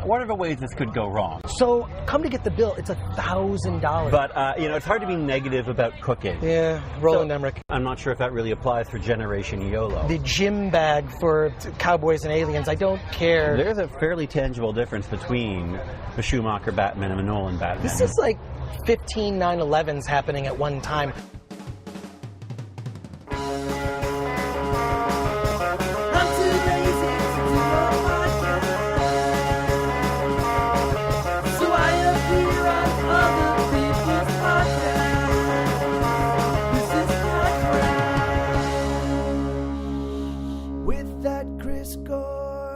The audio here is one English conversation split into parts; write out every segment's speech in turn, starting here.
whatever ways this could go wrong. So come to get the bill, it's $1,000. But, it's hard to be negative about cooking. Yeah, Roland Emmerich. I'm not sure if that really applies for Generation YOLO. The gym bag for cowboys and aliens, I don't care. There's a fairly tangible difference between the Schumacher Batman and the Nolan Batman. This is like 15 9/11s happening at one time.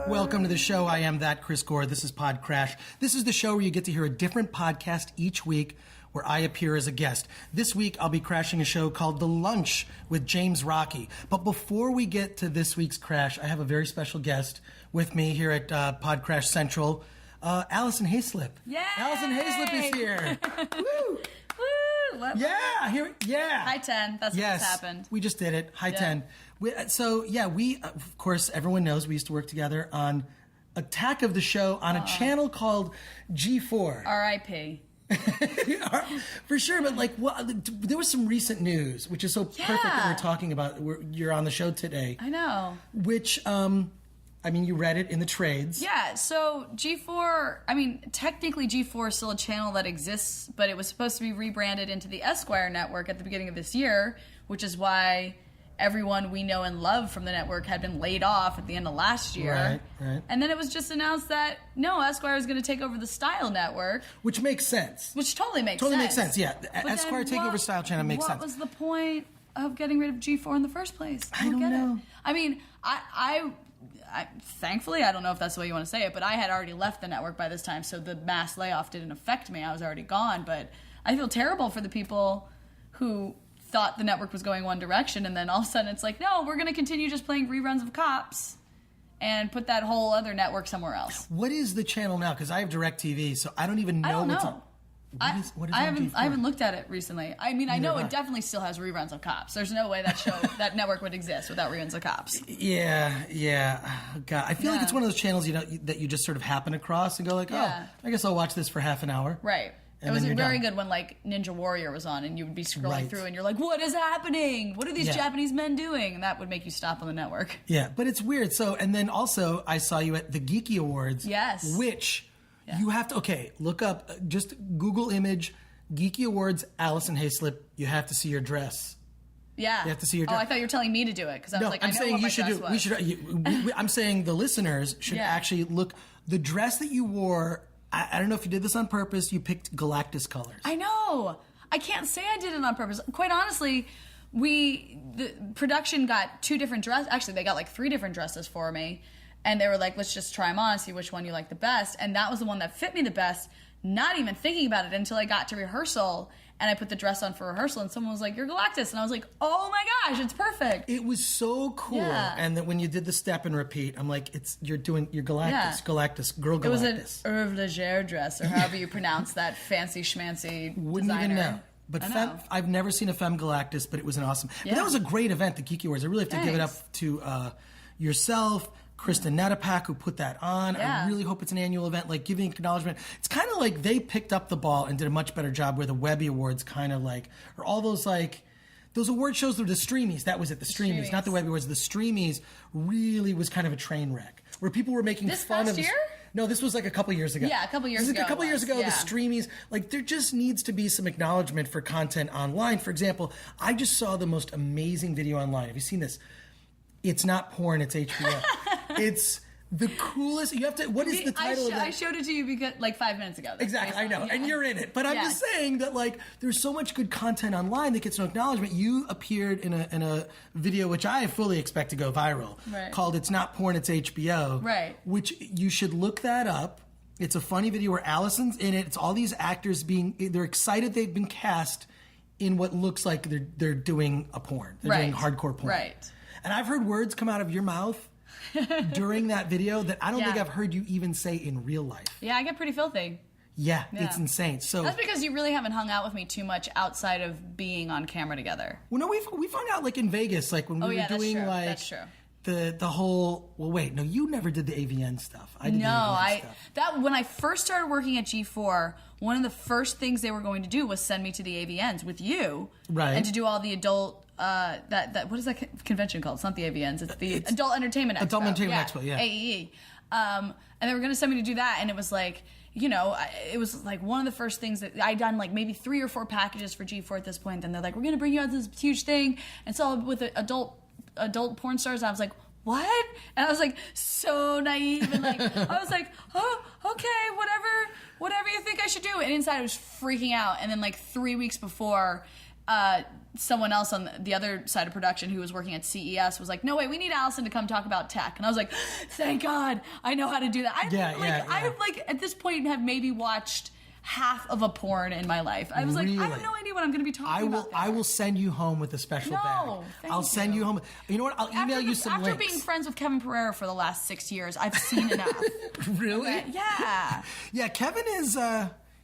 Welcome to the show. I am that Chris Gore. This is PodCRASH. This is the show where you get to hear a different podcast each week where I appear as a guest. This week, I'll be crashing a show called The Lunch with James Rocchi. But before we get to this week's crash, I have a very special guest with me here at PodCRASH Central, Alison Haislip. Yay! Alison Haislip is here. Woo! Woo! Yeah. High 10. That's what's happened. We just did it. High 10. We, of course, everyone knows we used to work together on Attack of the Show on a channel called G4. R.I.P. For sure, but there was some recent news, which is so perfect that we're talking about. You're on the show today. I know. Which, you read it in the trades. Yeah, so G4, technically G4 is still a channel that exists, but it was supposed to be rebranded into the Esquire network at the beginning of this year, which is why everyone we know and love from the network had been laid off at the end of last year. Right. And then it was just announced that, no, Esquire is going to take over the Style network. Which makes sense. Which totally makes sense, yeah. Esquire take over Style channel makes sense. What was the point of getting rid of G4 in the first place? I don't know. I thankfully, I don't know if that's the way you want to say it, but I had already left the network by this time, so the mass layoff didn't affect me. I was already gone, but I feel terrible for the people who thought the network was going one direction, and then all of a sudden it's like, no, we're going to continue just playing reruns of Cops and put that whole other network somewhere else. What is the channel now? Because I have DirecTV, so I don't even know what's on. What is I on G4? haven't looked at it recently. I know it definitely still has reruns of Cops. There's no way that network would exist without reruns of Cops. Yeah. God, I feel like it's one of those channels that you just sort of happen across and go like, I guess I'll watch this for half an hour. Right. It was very good when Ninja Warrior was on and you would be scrolling through and you're like, what is happening? What are these Japanese men doing? And that would make you stop on the network. Yeah, but it's weird. So, and then also I saw you at the Geeky Awards. Yes. Which you have to, look up, just Google image, Geeky Awards, Alison Haislip. You have to see your dress. Yeah. You have to see your dress. Oh, I thought you were telling me to do it because I was like, I know what my dress was. I'm saying the listeners should actually look. The dress that you wore, I don't know if you did this on purpose. You picked Galactus colors. I know. I can't say I did it on purpose. Quite honestly, the production got 2 different dresses. Actually, they got 3 different dresses for me. And they were like, let's just try them on and see which one you like the best. And that was the one that fit me the best, not even thinking about it until I got to rehearsal. And I put the dress on for rehearsal, and someone was like, you're Galactus. And I was like, oh my gosh, it's perfect. It was so cool. Yeah. And that when you did the step and repeat, I'm like, you're Galactus. Yeah. Galactus, girl Galactus. It was an Herve Legere dress, or however you pronounce that fancy schmancy Wouldn't designer. even know. But I've never seen a femme Galactus, but it was an awesome. Yeah. But that was a great event, the Geeky Awards. I really have to give it up to yourself, Kristen Netapak, who put that on. Yeah. I really hope it's an annual event, giving acknowledgement. It's kind of like they picked up the ball and did a much better job where the Webby Awards or all those those award shows were the Streamies. That was it, the Streamies, not the Webby Awards. The Streamies really was kind of a train wreck where people were making fun of this. Year? No, this was a couple years ago. Yeah, a couple years ago. A couple years ago, the Streamies, there just needs to be some acknowledgement for content online. For example, I just saw the most amazing video online. Have you seen this? It's not porn, it's HBO. It's the coolest. You have to. What is the title of that? I showed it to you because 5 minutes ago. Exactly, I know, and you're in it. But I'm just saying that there's so much good content online that gets no acknowledgement. You appeared in a video which I fully expect to go viral, called "It's Not Porn, It's HBO," right? Which you should look that up. It's a funny video where Allison's in it. It's all these actors they're excited they've been cast in what looks like they're doing a porn. They're doing hardcore porn, right? And I've heard words come out of your mouth during that video that I don't think I've heard you even say in real life. Yeah, I get pretty filthy. Yeah, it's insane. So that's because you really haven't hung out with me too much outside of being on camera together. Well, no, we've hung out in Vegas, when we were doing that's true. the whole. Well, wait, no, you never did the AVN stuff. I did the AVN stuff. When I first started working at G4, one of the first things they were going to do was send me to the AVNs with you, right? And to do all the adult. What is that convention called? It's not the AVNs. It's the Adult Entertainment Expo. Adult Entertainment Expo, yeah. AEE. And they were going to send me to do that, and it was like, it was like one of the first things that I'd done, like maybe 3 or 4 packages for G4 at this point. Then they're like, we're going to bring you out this huge thing, and so with the adult porn stars, I was like, what? And I was like so naive, and like I was like, oh, okay, whatever you think I should do. And inside I was freaking out. And then like 3 weeks before, someone else on the other side of production who was working at CES was like, no, wait, we need Alison to come talk about tech. And I was like, thank God, I know how to do that. I like at this point have maybe watched half of a porn in my life. I was like, I have no idea what I'm going to be talking about. I will send you home with a special bag. I'll send you home. You know what? I'll email you some links. After being friends with Kevin Pereira for the last 6 years, I've seen enough. Really? Okay? Yeah. Yeah, Kevin is...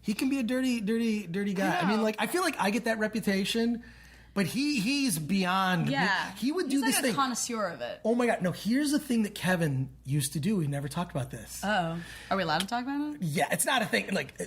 he can be a dirty guy. I mean, like, I feel like I get that reputation, but he's beyond. Yeah. He would do this thing. He's like a connoisseur of it. Oh my God. No, here's the thing that Kevin used to do. We never talked about this. Oh. Are we allowed to talk about it? Yeah, it's not a thing. Like,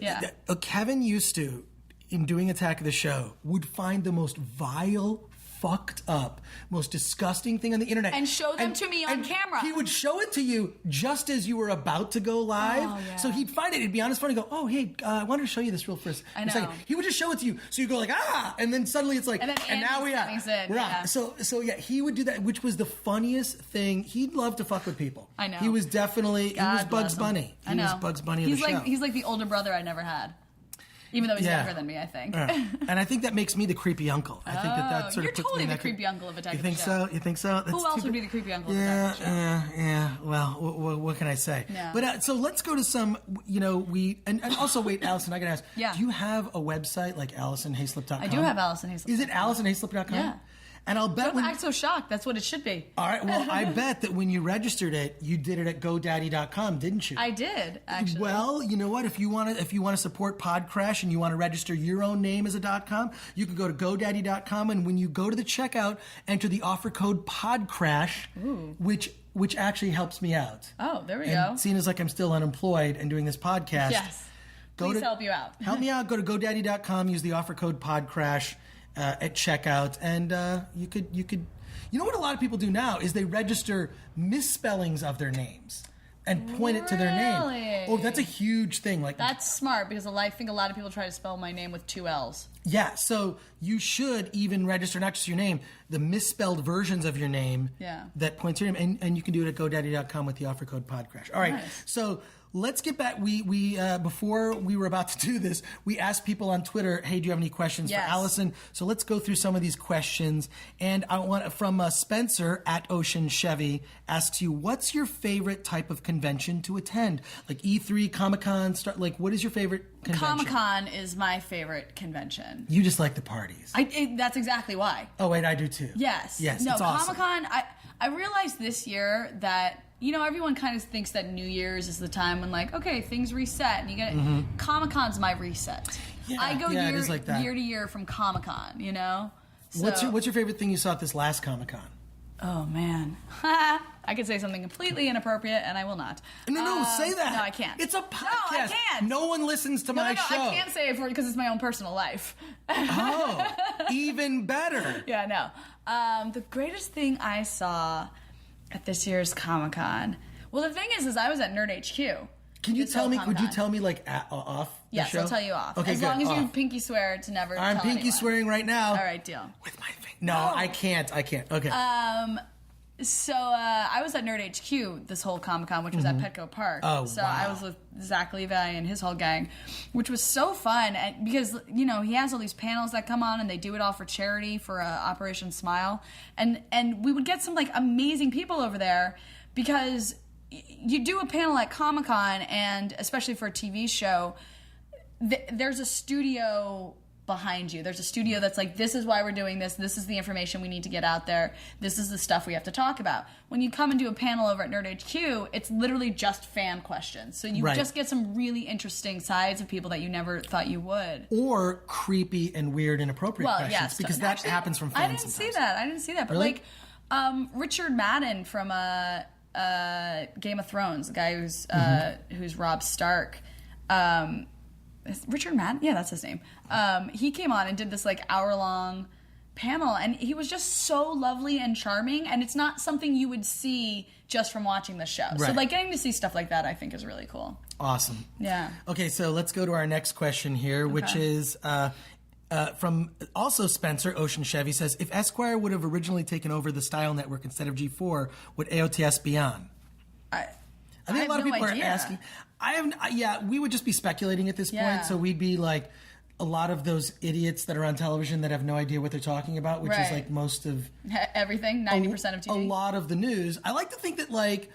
Kevin used to, in doing Attack of the Show, would find the most vile, fucked up, most disgusting thing on the internet. And show them to me on camera. He would show it to you just as you were about to go live. Oh, yeah. So he'd find it, it'd be on his phone and go, oh, hey, I wanted to show you this real first. I know. He would just show it to you. So you go like, and then suddenly it's like, and now we're on. So yeah, he would do that, which was the funniest thing. He'd love to fuck with people. I know. He was definitely, he was Bugs Bunny. He was Bugs Bunny of the show. He's like the older brother I never had. Even though he's younger than me, I think. And I think that makes me the creepy uncle. I think that sort you're of puts totally me in the creepy uncle of Attack You of the think Show. so? You think so? Who else would be the creepy uncle of Attack of the Show? Yeah. Well, what can I say? Yeah. But so let's go to some, and also wait, Alison, I gotta ask. Yeah. Do you have a website like AlisonHaislip.com? I do have AlisonHaislip.com. Is it AlisonHaislip.com? Yeah. And I'll bet Don't act so shocked. That's what it should be. All right. Well, I bet that when you registered it, you did it at GoDaddy.com, didn't you? I did, actually. Well, you know what? If you want to support PodCRASH and you want to register your own name as a .com, you can go to GoDaddy.com, and when you go to the checkout, enter the offer code PodCRASH, which actually helps me out. Oh, there we and go. Seeing as like I'm still unemployed and doing this podcast, yes, please help you out. Help me out. Go to GoDaddy.com. Use the offer code PodCRASH at checkout, and you could. You know what a lot of people do now is they register misspellings of their names and point it to their name. Oh, that's a huge thing. Like that's smart because I think a lot of people try to spell my name with 2 L's. Yeah, so you should even register not just your name, the misspelled versions of your name that point to your name, and you can do it at GoDaddy.com with the offer code PodCRASH. All right, nice. So let's get back. We before we were about to do this, we asked people on Twitter, hey, do you have any questions for Alison? So let's go through some of these questions. And I want from Spencer at Ocean Chevy asks you, what's your favorite type of convention to attend? Like E3, Comic-Con, what is your favorite convention? Comic-Con is my favorite convention. You just like the parties. That's exactly why. Oh, wait, I do too. Yes. No, it's awesome. Comic-Con, I realized this year that everyone kind of thinks that New Year's is the time when, like, okay, things reset, and you get Comic-Con's my reset. Yeah, I go it is like that. year to year from Comic-Con. So, what's your favorite thing you saw at this last Comic-Con? Oh man, I could say something completely inappropriate, and I will not. No, say that. No, I can't. It's a podcast. No, I can't. No one listens to my show. I can't say it because it's my own personal life. Oh, even better. Yeah, no. The greatest thing I saw at this year's Comic-Con. Well, the thing is I was at Nerd HQ. Can you tell me? Could you tell me like off? Yes, the show? I'll tell you off. Okay, as long as you pinky swear to never. I'm tell pinky anyone. swearing right now. All right, deal. With my finger. No, I can't. Okay. So I was at Nerd HQ this whole Comic-Con, which was at Petco Park. Oh, so wow. I was with Zach Levi and his whole gang, which was so fun because he has all these panels that come on and they do it all for charity for Operation Smile, and we would get some like amazing people over there because you do a panel at Comic-Con, and especially for a TV show, there's a studio behind you. There's a studio that's like, this is why we're doing this. This is the information we need to get out there. This is the stuff we have to talk about. When you come and do a panel over at Nerd HQ, it's literally just fan questions. So you just get some really interesting sides of people that you never thought you would. Or creepy and weird and inappropriate questions. Because that happens from fans I didn't see that. But really? Richard Madden from Game of Thrones, the guy who's Robb Stark. Richard Madden? Yeah, that's his name. He came on and did this like hour-long panel, and he was just so lovely and charming, and it's not something you would see just from watching the show. Right. So like getting to see stuff like that I think is really cool. Awesome. Yeah. Okay, so let's go to our next question here, which is from also Spencer Ocean Chevy says, if Esquire would have originally taken over the Style Network instead of G4, would AOTS be on? I think a lot of people are asking. We would just be speculating at this point, so we'd be like a lot of those idiots that are on television that have no idea what they're talking about, which is like most of everything, 90% of TV. A lot of the news. I like to think that like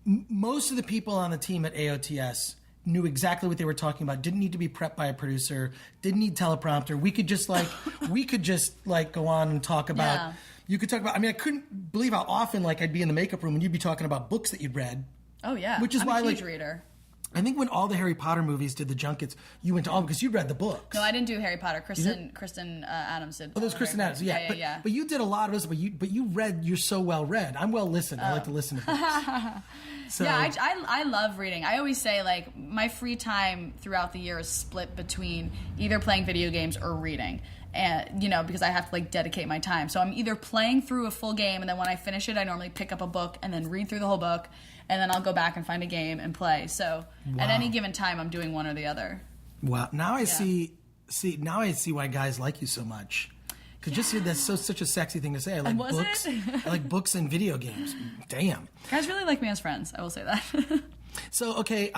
most of the people on the team at AOTS knew exactly what they were talking about, didn't need to be prepped by a producer, didn't need teleprompter. We could just like go on and talk about you could talk about, I mean, I couldn't believe how often like I'd be in the makeup room and you'd be talking about books that you'd read. Oh yeah. Which is I'm why a huge like reader. I think when all the Harry Potter movies did the junkets, you went to all because you read the books. No, I didn't do Harry Potter. Kristen Adams did. Oh, there's Kristen Adams. Yeah. But you did a lot of this. But you read. You're so well read. I'm well listened. I like to listen to books. So, yeah, I love reading. I always say like my free time throughout the year is split between either playing video games or reading. And because I have to like dedicate my time. So I'm either playing through a full game, and then when I finish it, I normally pick up a book and then read through the whole book, and then I'll go back and find a game and play. So at any given time, I'm doing one or the other. Wow. Now I see. Now I see why guys like you so much. Because that's such a sexy thing to say. I like books. I like books and video games. Damn. Guys really like me as friends. I will say that. So okay,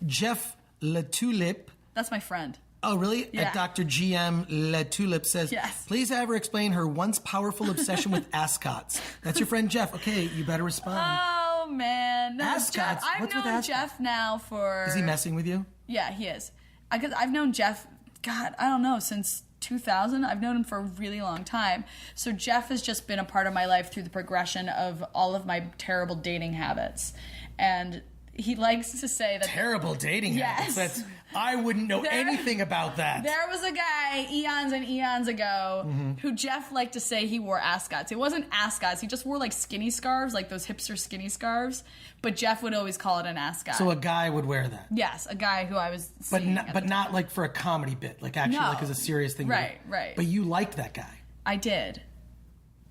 Jeff Latulip. That's my friend. Oh, really? Yeah. At Dr. GM Le Tulip says, yes. Please have her explain her once powerful obsession with ascots. That's your friend Jeff. Okay, you better respond. Oh, man. No, ascots? Jeff, I've known Jeff now for... Is he messing with you? Yeah, he is. I've known Jeff, God, I don't know, since 2000. I've known him for a really long time. So Jeff has just been a part of my life through the progression of all of my terrible dating habits. And he likes to say that... Terrible dating habits? I wouldn't know anything about that. There was a guy eons and eons ago who Jeff liked to say he wore ascots. It wasn't ascots. He just wore like skinny scarves, like those hipster skinny scarves. But Jeff would always call it an ascot. So a guy would wear that? Yes, a guy who I was seeing. But not like for a comedy bit, like actually like as a serious thing. Right. But you liked that guy? I did.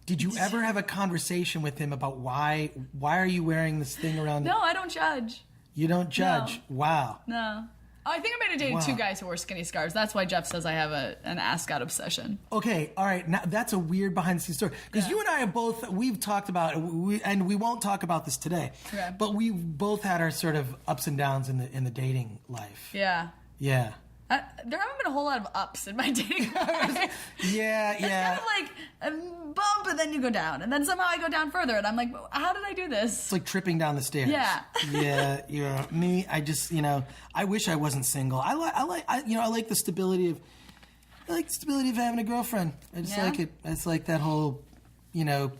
Did you ever have a conversation with him about why are you wearing this thing around? No, I don't judge. You don't judge? No. Wow. No. I think I might have dated two guys who wore skinny scarves. That's why Jeff says I have an ascot obsession. Okay, all right. Now that's a weird behind the scenes story because you and I have we've talked about it, and we won't talk about this today. Okay. But we both had our sort of ups and downs in the dating life. Yeah. Yeah. There haven't been a whole lot of ups in my dating life. Yeah. It's kind of like a bump and then you go down. And then somehow I go down further and I'm like, how did I do this? It's like tripping down the stairs. Yeah. Yeah. Me, I just, I wish I wasn't single. I like the stability of having a girlfriend. I just like it. It's like that whole,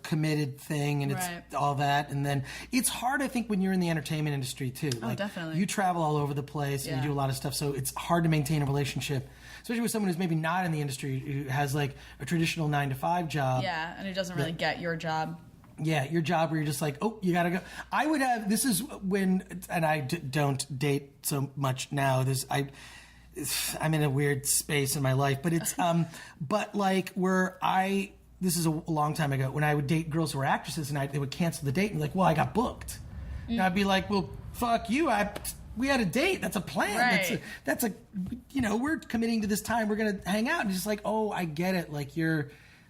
committed thing and it's all that. And then it's hard, I think, when you're in the entertainment industry too. Oh, definitely. You travel all over the place and you do a lot of stuff. So it's hard to maintain a relationship, especially with someone who's maybe not in the industry, who has like a traditional 9-to-5 job. Yeah. And who doesn't really get your job. Yeah, your job where you're just like, oh, you gotta go. I would have. This is when, and I don't date so much now. I'm in a weird space in my life, but it's but like this is a long time ago when I would date girls who were actresses and they would cancel the date and be like, well, I got booked. And I'd be like, well, fuck you. We had a date. That's a plan. Right. That's a we're committing to this time. We're gonna hang out. And just like, oh, I get it. Like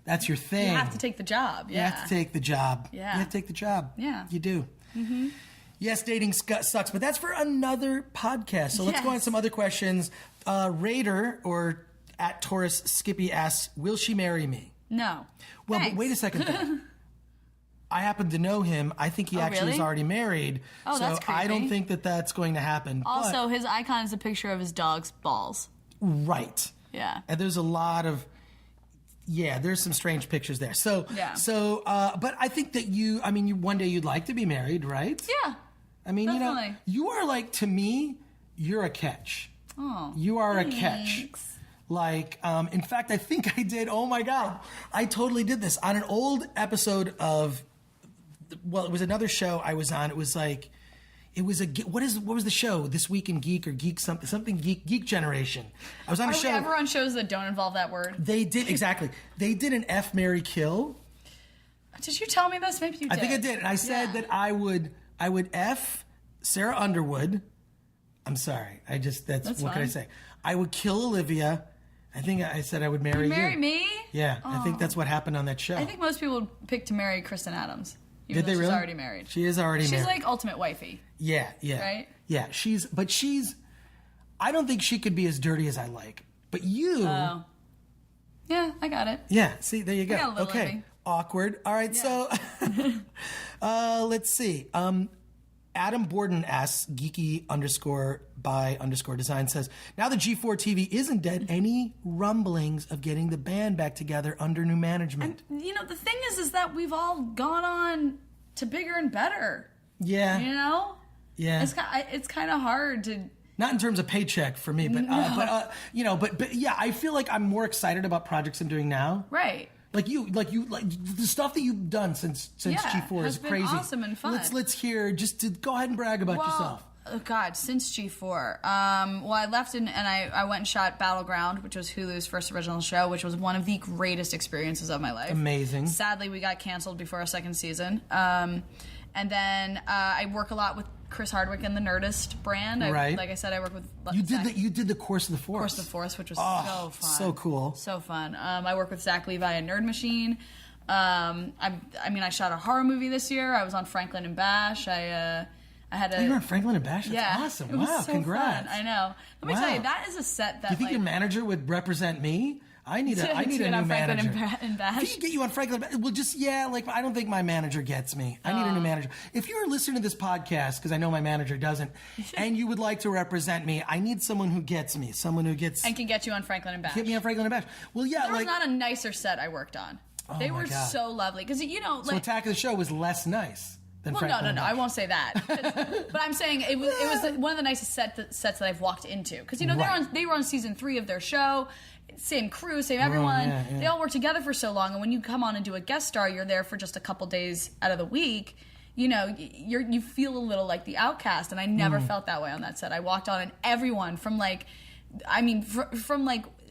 that's your thing. You have to take the job. Yeah. You have to take the job. Yeah. You have to take the job. Yeah. You do. Mm-hmm. Yes, dating sucks, but that's for another podcast. So let's go on some other questions. Raider or at Taurus Skippy asks, will she marry me? No. Well, but wait a second though. I happen to know him. I think he actually is already married. Oh, so that's creepy. I don't think that's going to happen. Also, his icon is a picture of his dog's balls. Right. Yeah. And there's a lot of... Yeah, there's some strange pictures there. So, but I think that one day you'd like to be married, right? Yeah. I mean, definitely. you are like, to me, you're a catch. Oh, you are thanks. a catch. Like, in fact, I think I did. Oh my God, I totally did this on an old episode of. Well, it was another show I was on. It was like, what was the show? This Week in Geek or Geek something Geek Generation. I was on a show. Are we ever on shows that don't involve that word? They did exactly. They did an F, Marry, Kill. Did you tell me this? Maybe you did. I think I did, and I said that I would F Sarah Underwood. I'm sorry. That's what fine. can I say? I would kill Olivia. I think I said I would marry you. Marry me? Yeah, I think that's what happened on that show. I think most people would pick to marry Kristen Adams. Did they she's really? already married. She is already married. She's like ultimate wifey. Yeah. Right? Yeah, I don't think she could be as dirty as I like. But you... Oh. Yeah, I got it. Yeah, see, there you go. I got a little Okay, envy. awkward. All right, so let's see. Adam Borden asks, geeky_by_design says, now the G4 TV isn't dead, any rumblings of getting the band back together under new management? And, the thing is that we've all gone on to bigger and better. Yeah. Yeah. It's kind of hard to... Not in terms of paycheck for me, but yeah, I feel like I'm more excited about projects I'm doing now. Right. Like the stuff that you've done since G4 has is been crazy. awesome and fun. Let's hear, just to go ahead and brag about yourself. Oh God, since G4. I left and I went and shot Battleground, which was Hulu's first original show, which was one of the greatest experiences of my life. Amazing. Sadly, we got canceled before our second season. And then I work a lot with Chris Hardwick and the Nerdist brand. Right. Like I said, I work with... You did the Course of the Force. Course of the Force, which was so fun. So cool. So fun. I work with Zach Levi and Nerd Machine. I shot a horror movie this year. I was on Franklin and Bash. I had a... Oh, you were on Franklin and Bash? That's awesome. It was Wow, so congrats. fun. I know. Let me tell you, that is a set that... Do you think your manager would represent me? I need a new manager. And Bash. If he could get you on Franklin, well, I don't think my manager gets me. I need a new manager. If you're listening to this podcast, because I know my manager doesn't, and you would like to represent me, I need someone who gets me, someone who gets... And can get you on Franklin and Bash. Get me on Franklin and Bash. Well, yeah, there was not a nicer set I worked on. They were so lovely. Because, So Attack of the Show was less nice. Well, no, I won't say that. But I'm saying it was one of the nicest sets that I've walked into. Because, they were on season 3 of their show. Same crew, same everyone. Yeah. They all work together for so long. And when you come on and do a guest star, you're there for just a couple days out of the week. You feel a little like the outcast. And I never felt that way on that set. I walked on and everyone from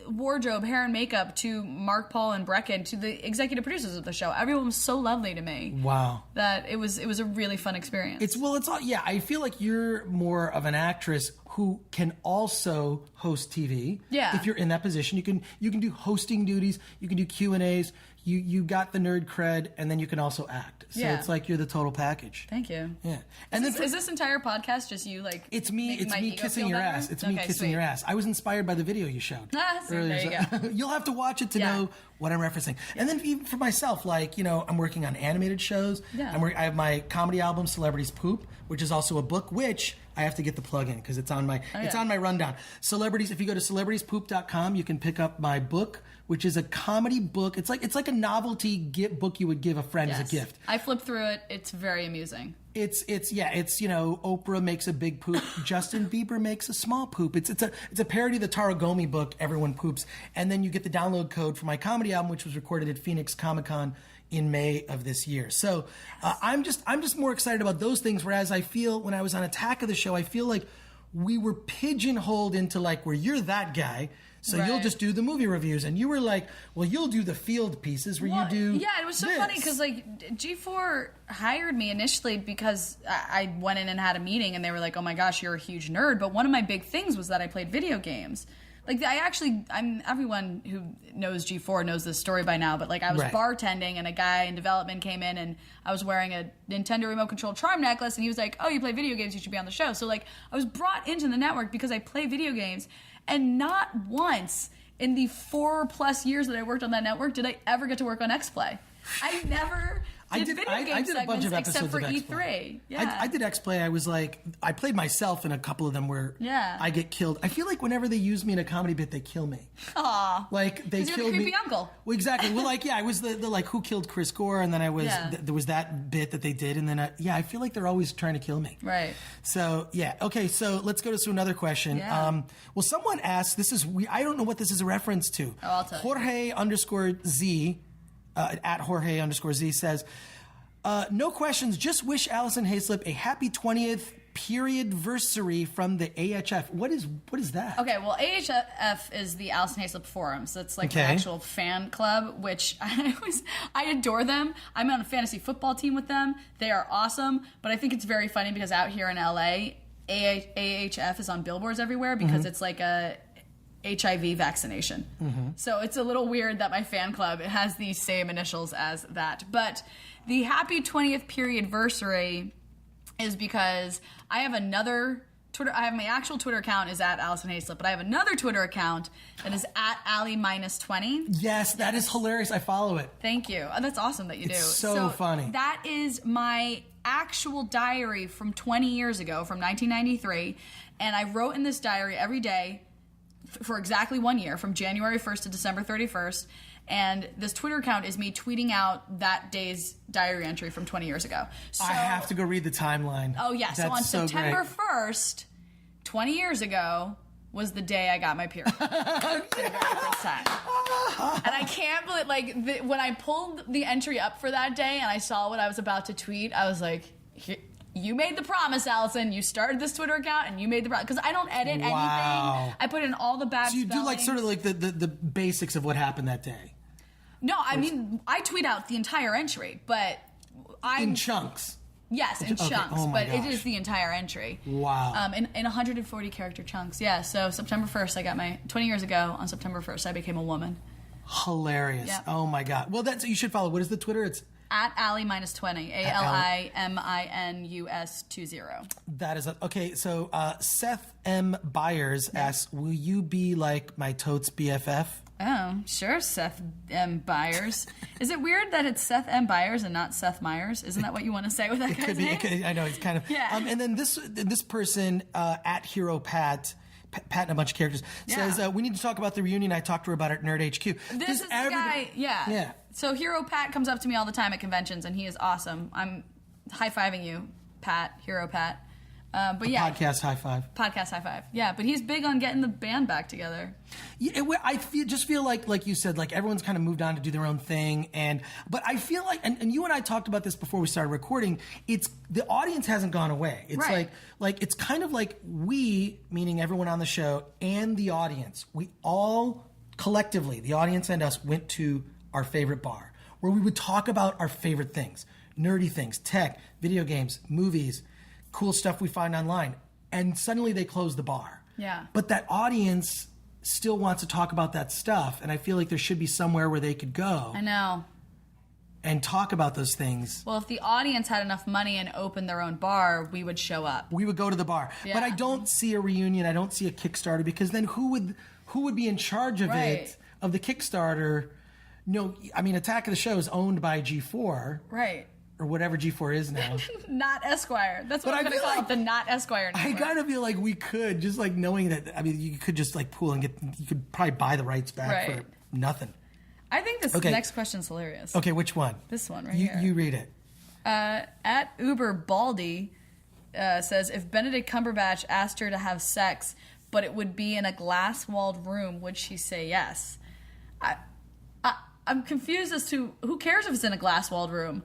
wardrobe, hair and makeup to Mark, Paul, and Brecken to the executive producers of the show. Everyone was so lovely to me. Wow. That it was a really fun experience. It's all, yeah, I feel like you're more of an actress who can also host TV. Yeah. If you're in that position, you can do hosting duties, you can do Q&As, you got the nerd cred, and then you can also act. So it's like you're the total package. Thank you. Yeah. And is this entire podcast just you It's me kissing your ass. It's me kissing your ass. I was inspired by the video you showed. There you go. You'll have to watch it to know what I'm referencing. Yeah. And then even for myself, I'm working on animated shows. Yeah. I have my comedy album, Celebrities Poop, which is also a book, which I have to get the plug in because it's on my on my rundown. Celebrities, if you go to celebitiespoop.com, you can pick up my book, which is a comedy book. It's like a novelty book you would give a friend as a gift. I flipped through it. It's very amusing. It's Oprah makes a big poop, Justin Bieber makes a small poop. It's a parody of the Tara Gomi book, Everyone Poops, and then you get the download code for my comedy album, which was recorded at Phoenix Comic-Con in May of this year. So I'm just more excited about those things. Whereas I feel when I was on Attack of the Show, I feel like we were pigeonholed into where you're that guy. So you'll just do the movie reviews, and you were like, well, you'll do the field pieces where you do. Yeah, it was so funny because G4 hired me initially because I went in and had a meeting, and they were like, oh my gosh, you're a huge nerd. But one of my big things was that I played video games. Everyone who knows G4 knows this story by now, but I was bartending and a guy in development came in and I was wearing a Nintendo remote control charm necklace and he was like, oh, you play video games, you should be on the show. So I was brought into the network because I play video games, and not once in the 4+ years that I worked on that network did I ever get to work on Xplay. I never I did a bunch of episodes except for of Xplay. E3. Yeah. I did Xplay. I was like, I played myself in a couple of them where I get killed. I feel like whenever they use me in a comedy bit, they kill me. Aw. Like they you're killed the creepy me. uncle. Well, exactly. Well, like I was the like who killed Chris Gore, and then I was there was that bit that they did, and then I feel like they're always trying to kill me. Right. So okay. So let's go to another question. Yeah. Well, someone asked. I don't know what this is a reference to. Oh, I'll tell you. Jorge_Z at Jorge_Z says, no questions. Just wish Alison Haislip a happy 20th periodversary from the AHF. What is that? Okay, well, AHF is the Alison Haislip Forum, so it's like an actual fan club, which I adore them. I'm on a fantasy football team with them. They are awesome, but I think it's very funny because out here in LA, AHF is on billboards everywhere because it's like a HIV vaccination. So it's a little weird that my fan club has the same initials as that. But the happy 20th periodversary is because I have another Twitter. I have my actual Twitter account is at Alison Haislip, but I have another Twitter account that is at Ali-20. Yes, that is hilarious. I follow it. Thank you. Oh, that's awesome that you do. So funny. That is my actual diary from 20 years ago, from 1993, and I wrote in this diary every day for exactly 1 year, from January 1st to December 31st. And this Twitter account is me tweeting out that day's diary entry from 20 years ago. So, I have to go read the timeline. Oh, yeah. So on September 1st, 20 years ago, was the day I got my period. For the very first time. And I can't believe, when I pulled the entry up for that day and I saw what I was about to tweet, I was like, you made the promise, Allison. You started this Twitter account and you made the promise. Because I don't edit anything. I put in all the bad So you spellings. do like sort of like the basics of what happened that day. No, I mean, I tweet out the entire entry, but in chunks. Yes, in chunks, oh my but it gosh. is the entire entry. Wow. In 140 character chunks, yeah. So September 1st, I got 20 years ago, on September 1st, I became a woman. Hilarious. Yeah. Oh my God. Well, you should follow. What is the Twitter? It's at Ali-20, ALIMINUS20. That is okay. So Seth M. Byers asks, "Will you be like my totes BFF?" Oh, sure, Seth M. Byers. Is it weird that it's Seth M. Byers and not Seth Meyers? Isn't that what you want to say with that guy's name? I know it's kind of. Yeah. And then this person at Hero Pat and a bunch of characters says we need to talk about the reunion. I talked to her about it at Nerd HQ. This is the guy. Yeah. So Hero Pat comes up to me all the time at conventions, and he is awesome. I'm high-fiving you, Pat. Hero Pat. But yeah, podcast high five. Podcast high five. Yeah, but he's big on getting the band back together. Yeah, I just feel like you said, like everyone's kind of moved on to do their own thing, but I feel like, and you and I talked about this before we started recording. It's the audience hasn't gone away. It's right. like it's kind of like we, meaning everyone on the show and the audience, we all collectively, the audience and us, went to our favorite bar where we would talk about our favorite things, nerdy things, tech, video games, movies, cool stuff we find online, and suddenly they close the bar. Yeah. But that audience still wants to talk about that stuff, and I feel like there should be somewhere where they could go. I know. And talk about those things. Well, if the audience had enough money and opened their own bar, we would show up. We would go to the bar. Yeah. But I don't see a reunion. I don't see a Kickstarter, because then who would be in charge of it, of the Kickstarter? No, I mean, Attack of the Show is owned by G4. Right. Or whatever G4 is now. Not Esquire. That's what I'm going to call it, the not Esquire network. I kind of feel like we could, just like knowing that, I mean, you could just like pool and you could probably buy the rights back for nothing. I think this next question's hilarious. Okay, which one? This one right here. You read it. At Uber Baldy says, if Benedict Cumberbatch asked her to have sex, but it would be in a glass-walled room, would she say yes? I'm confused as to who cares if it's in a glass-walled room.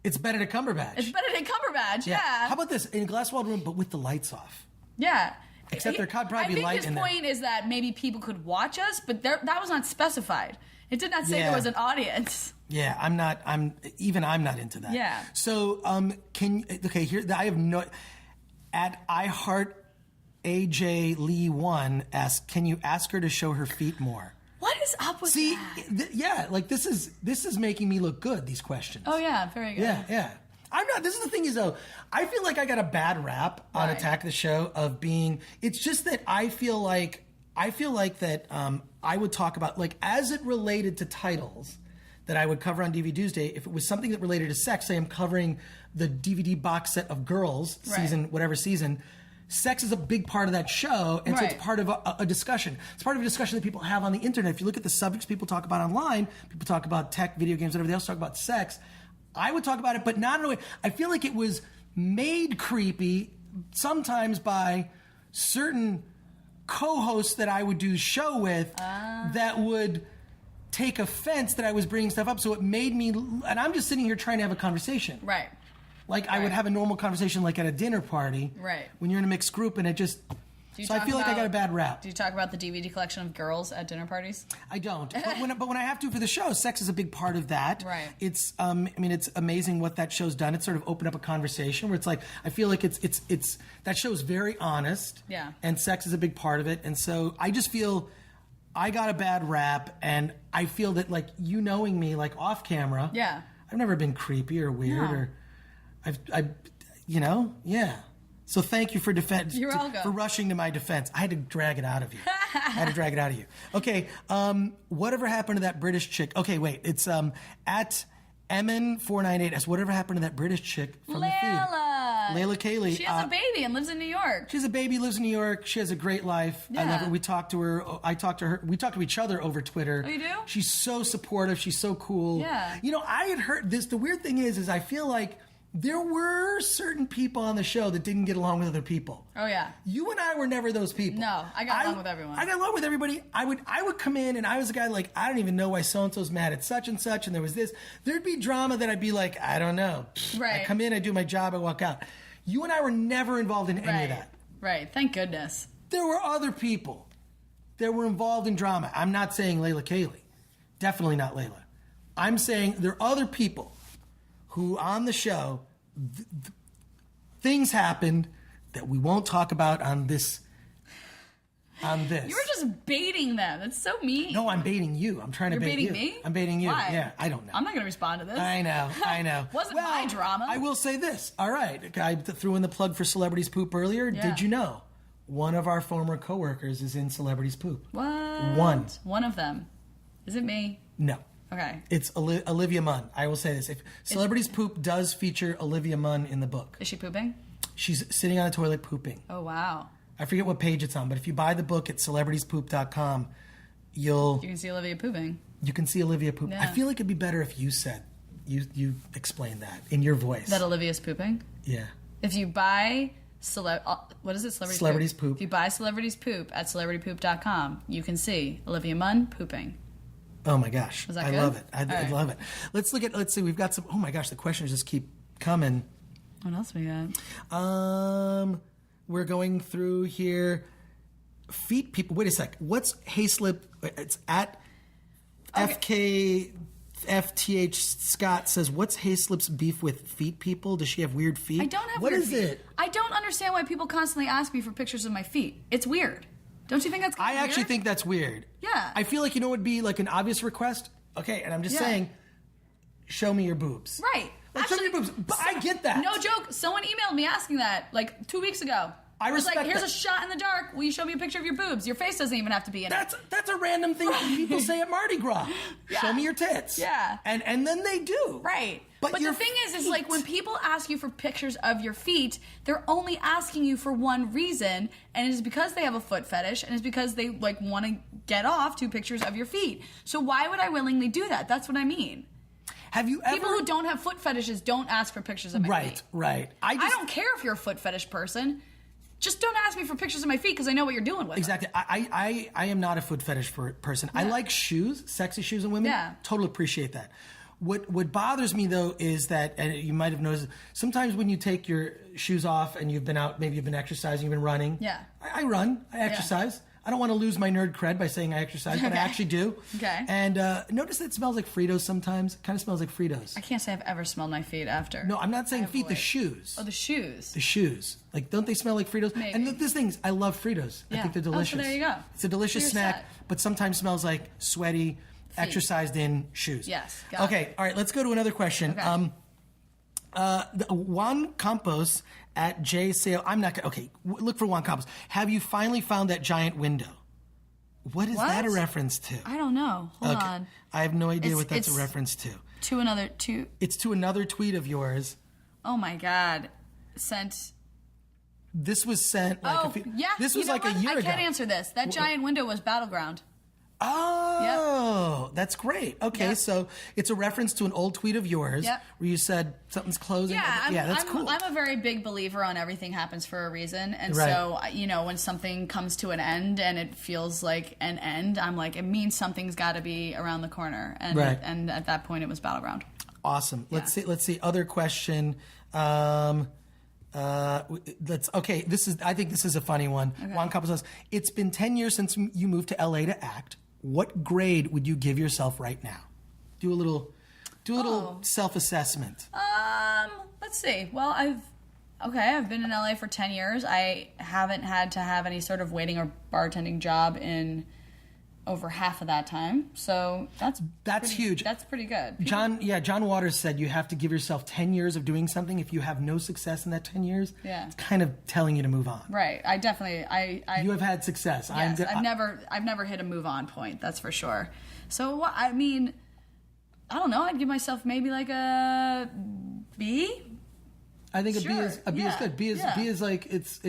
It's Benedict Cumberbatch. It's Benedict Cumberbatch, yeah. How about this? In a glass-walled room, but with the lights off. Yeah. Except there could probably be light in there. I think his point is that maybe people could watch us, but that was not specified. It did not say there was an audience. Yeah, I'm not into that. Yeah. So, here, I have no, at iHeart AJ Lee 1 asks, can you ask her to show her feet more? What is up with that? Like this is making me look good, these questions. Oh yeah, very good. Yeah. I'm not, this is the thing is though, I feel like I got a bad rap on Attack of the Show of being, it's just that I feel like that I would talk about, like as it related to titles, that I would cover on DVD Tuesday, if it was something that related to sex, say I'm covering the DVD box set of Girls, whatever season, sex is a big part of that show, and so it's part of a discussion. It's part of a discussion that people have on the internet. If you look at the subjects people talk about online, people talk about tech, video games, whatever, they also talk about sex. I would talk about it, but not in a way. I feel like it was made creepy sometimes by certain co-hosts that I would do the show with that would take offense that I was bringing stuff up. So it made me, and I'm just sitting here trying to have a conversation. Right. Like I would have a normal conversation like at a dinner party. Right. When you're in a mixed group and it just... So I feel like I got a bad rap. Do you talk about the DVD collection of Girls at dinner parties? I don't. But when I have to for the show, sex is a big part of that. Right. It's it's amazing what that show's done. It's sort of opened up a conversation where it's like I feel like it's that show's very honest. Yeah. And sex is a big part of it. And so I just feel I got a bad rap, and I feel that like you knowing me like off camera. Yeah. I've never been creepy or weird or yeah. So thank you for You're welcome. for rushing to my defense. I had to drag it out of you. Okay, whatever happened to that British chick? Okay, wait, it's at Emin498 asks, whatever happened to that British chick from the feed? Layla Cayley. She has a baby and lives in New York. She has a baby, lives in New York. She has a great life. I love her. We talked to her. I talked to her. We talked to each other over Twitter. Oh, you do? She's so supportive. She's so cool. Yeah. I had heard this. The weird thing is I feel like there were certain people on the show that didn't get along with other people. Oh, yeah. You and I were never those people. No, I got along with everyone. I got along with everybody. I would come in and I was a guy like, I don't even know why so-and-so's mad at such and such, and there was this. There'd be drama that I'd be like, I don't know. Right. I come in, I do my job, I walk out. You and I were never involved in any of that. Right. Thank goodness. There were other people that were involved in drama. I'm not saying Layla Cayley. Definitely not Layla. I'm saying there are other people who on the show... things happened that we won't talk about on this. You were just baiting them. That's so mean. No, I'm baiting you. I'm trying to bait you. You're baiting me? I'm baiting you. Why? Yeah, I don't know. I'm not going to respond to this. I know. Wasn't my drama. I will say this. All right. I threw in the plug for Celebrities Poop earlier. Yeah. Did you know one of our former coworkers is in Celebrities Poop? What? One of them. Is it me? No. Okay. It's Olivia Munn. I will say this. If Celebrities Poop does feature Olivia Munn in the book. Is she pooping? She's sitting on a toilet pooping. Oh, wow. I forget what page it's on, but if you buy the book at celebrittiespoop.com, you can see Olivia pooping. You can see Olivia pooping. Yeah. I feel like it'd be better if you said, you explained that in your voice. That Olivia's pooping? Yeah. If you buy... what is it? Celebrities Poop. If you buy Celebrities Poop at celebrittypoop.com, you can see Olivia Munn pooping. Oh my gosh. Was that I good? love it. I love it. Let's see, we've got some, oh my gosh, the questions just keep coming. What else we got? We're going through here. Feet people, wait a sec. What's Haislip? It's at FTH Scott says, what's Haislip's beef with feet people? Does she have weird feet? I don't have What weird is feet. it? I don't understand why people constantly ask me for pictures of my feet. It's weird. Don't you think that's kind of I actually weird? think that's weird. Yeah. I feel like, would be like an obvious request? Okay, and I'm just saying, show me your boobs. Right. Like, show me your boobs. But I get that. No joke. Someone emailed me asking that like 2 weeks ago. I respect like, here's that. a shot in the dark. Will you show me a picture of your boobs? Your face doesn't even have to be in it. That's a random thing people say at Mardi Gras. Yeah. Show me your tits. Yeah. And then they do. Right. But the thing is like when people ask you for pictures of your feet, they're only asking you for one reason, and it is because they have a foot fetish, and it's because they like want to get off 2 pictures of your feet. So why would I willingly do that? That's what I mean. Have you ever... People who don't have foot fetishes don't ask for pictures of my feet. Right. I don't care if you're a foot fetish person. Just don't ask me for pictures of my feet because I know what you're doing with Exactly. them. I am not a foot fetish person. I like shoes, sexy shoes in women. Yeah. Totally appreciate that. What bothers me though is that, and you might have noticed, sometimes when you take your shoes off and you've been out, maybe you've been exercising, you've been running. Yeah. I run. I exercise. I don't want to lose my nerd cred by saying I exercise, but I actually do. Okay. And notice that it smells like Fritos sometimes. It kind of smells like Fritos. I can't say I've ever smelled my feet after. No, I'm not saying feet, the shoes. Oh, the shoes. The shoes. Like, don't they smell like Fritos? Maybe. And this thing's, I love Fritos. I Yeah. think they're delicious. Oh, so there you go. It's a delicious You're snack, set. but sometimes smells like sweaty, exercised in shoes. Yes, got Okay, it. all right, let's go to another question. Okay. Juan Campos at JSale. I'm not going to, okay, look for Juan Campos. Have you finally found that giant window? What is that a reference to? I don't know. Hold on. I have no idea what that's a reference to. It's to another tweet of yours. Oh my God. Sent. This was sent This was like a year ago. I can't answer this. That giant window was Battleground. Oh, That's great. Okay, so it's a reference to an old tweet of yours where you said something's closing. That's cool. I'm a very big believer on everything happens for a reason. And so, when something comes to an end and it feels like an end, I'm like, it means something's got to be around the corner. And and at that point, it was Battleground. Awesome. Let's see. Other question. I think this is a funny one. Okay. Juan Campos says, it's been 10 years since you moved to LA to act. What grade would you give yourself right now? Do a little self-assessment. Let's see. Well, I've been in LA for 10 years. I haven't had to have any sort of waiting or bartending job in over half of that time. So that's huge. That's pretty good. John Waters said you have to give yourself 10 years of doing something. If you have no success in that 10 years, it's kind of telling you to move on. Right. I definitely you have had success. Yes, I've never hit a move on point, that's for sure. So I don't know, I'd give myself maybe like a B. I think a B is good. B is like it's B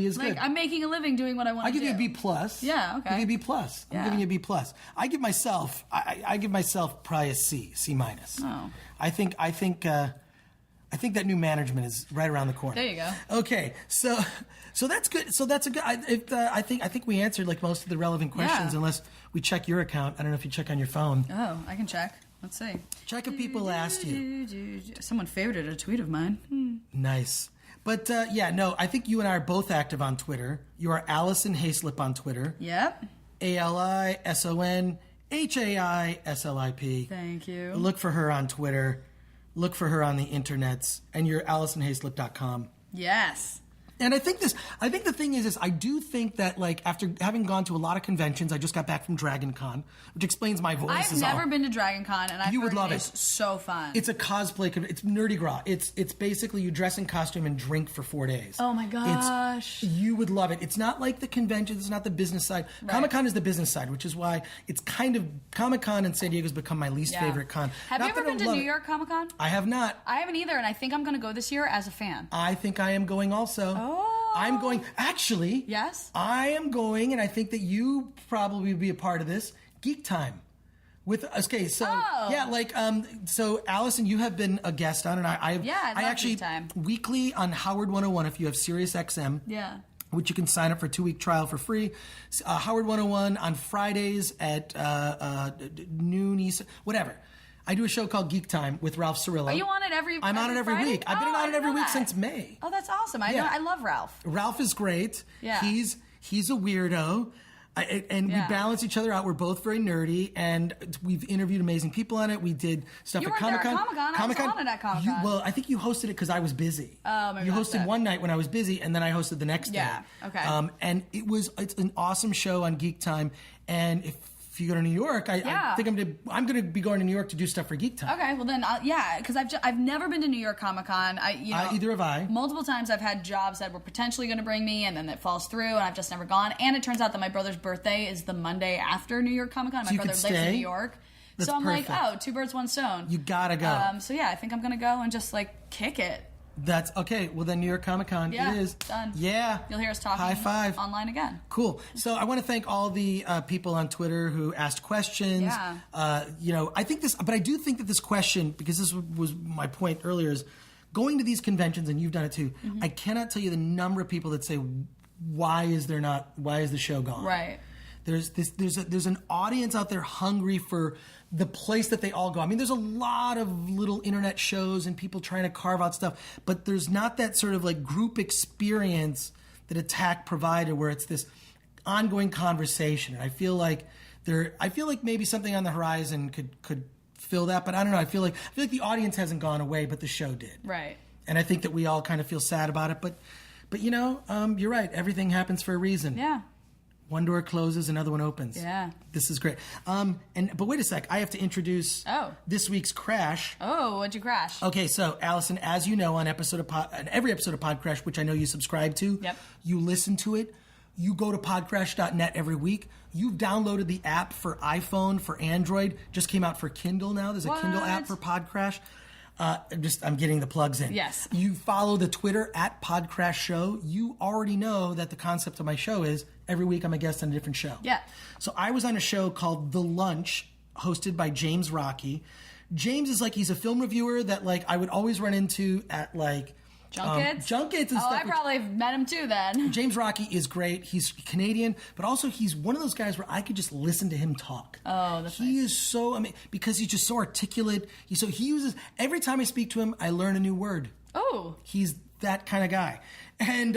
is like, good. I'm making a living doing what I want to do. I give you a B plus. Yeah, okay. I give you a B plus. I'm giving you a B plus. I give myself probably a C minus. Oh. I think that new management is right around the corner. There you go. Okay, so that's good. So that's a good. I think we answered like most of the relevant questions, unless we check your account. I don't know if you check on your phone. Oh, I can check. Let's see. Check if people asked you. Someone favorited a tweet of mine. Nice. But, I think you and I are both active on Twitter. You are Alison Haislip on Twitter. Yep. ALISONHAISLIP. Thank you. Look for her on Twitter. Look for her on the internets. And you're AlisonHaislip.com. Yes. And I think the thing is I do think that, like, after having gone to a lot of conventions, I just got back from Dragon Con, which explains my voice. I've never been to Dragon Con, and I've heard it's so fun. It's a cosplay, it's nerdy gras. It's basically you dress in costume and drink for 4 days. Oh my gosh. You would love it. It's not like the convention, it's not the business side. Right. Comic-Con is the business side, which is why it's kind of, Comic-Con in San Diego has become my least favorite con. Have you ever been to New York Comic-Con? I have not. I haven't either, and I think I'm going to go this year as a fan. I think I am going also. Oh. I'm going, actually. Yes? I am going, and I think that you probably would be a part of this, Geek Time. So Alison, you have been a guest on, and I actually, Geek Time. Weekly on Howard 101, if you have Sirius XM. Yeah. Which you can sign up for a 2-week trial for free. Howard 101 on Fridays at noon, whatever. I do a show called Geek Time with Ralph Cirillo. Are you on it every I'm on it every Friday? week. I've been on it every week since May. Oh, that's awesome. I love Ralph. Ralph is great. Yeah. He's a weirdo. We balance each other out. We're both very nerdy, and we've interviewed amazing people on it. We did stuff at Comic-Con. You weren't there at Comic-Con. I was on it at Comic-Con. Well, I think you hosted it because I was busy. Oh, maybe you hosted one night when I was busy, and then I hosted the next day. Yeah, okay. And it's an awesome show on Geek Time, and if you go to New York, I think I'm going to be going to New York to do stuff for Geek Time. Okay, well then, because I've never been to New York Comic Con. Either have I. Multiple times I've had jobs that were potentially going to bring me, and then it falls through, and I've just never gone. And it turns out that my brother's birthday is the Monday after New York Comic Con. My brother lives in New York. That's so I'm perfect. like, two birds, one stone. You gotta go. I think I'm going to go and just like kick it. That's okay. Well, then New York Comic Con, it is done. Yeah, you'll hear us talking. High five online again. Cool. So I want to thank all the people on Twitter who asked questions. Yeah. I think this, but I do think that this question, because this was my point earlier, is going to these conventions, and you've done it too. Mm-hmm. I cannot tell you the number of people that say, why is the show gone? Right. There's an audience out there hungry for the place that they all go. I mean, there's a lot of little internet shows and people trying to carve out stuff, but there's not that sort of like group experience that Attack provided, where it's this ongoing conversation. And I feel like maybe something on the horizon could fill that, but I don't know. I feel like the audience hasn't gone away, but the show did. Right. And I think that we all kind of feel sad about it, but you're right. Everything happens for a reason. Yeah. One door closes, another one opens. Yeah. This is great. But wait a sec. I have to introduce this week's Crash. Oh, what'd you crash? Okay, so Alison, as you know, on every episode of PodCRASH, which I know you subscribe to, yep. You listen to it, You go to podcrash.net every week. You've downloaded the app for iPhone, for Android. Just came out for Kindle now. There's a Kindle app for PodCrash. I'm getting the plugs in. Yes. You follow the Twitter at PodCrash Show. You already know that the concept of my show is every week I'm a guest on a different show. Yeah. So I was on a show called The Lunch, hosted by James Rocchi. James is like, he's a film reviewer that like I would always run into at like junkets and stuff. I probably met him too then. James Rocchi is great. He's Canadian, but also he's one of those guys where I could just listen to him talk. Oh, that's He nice. is so, I mean, because he's just so articulate. He uses, every time I speak to him, I learn a new word. Oh. He's that kind of guy. And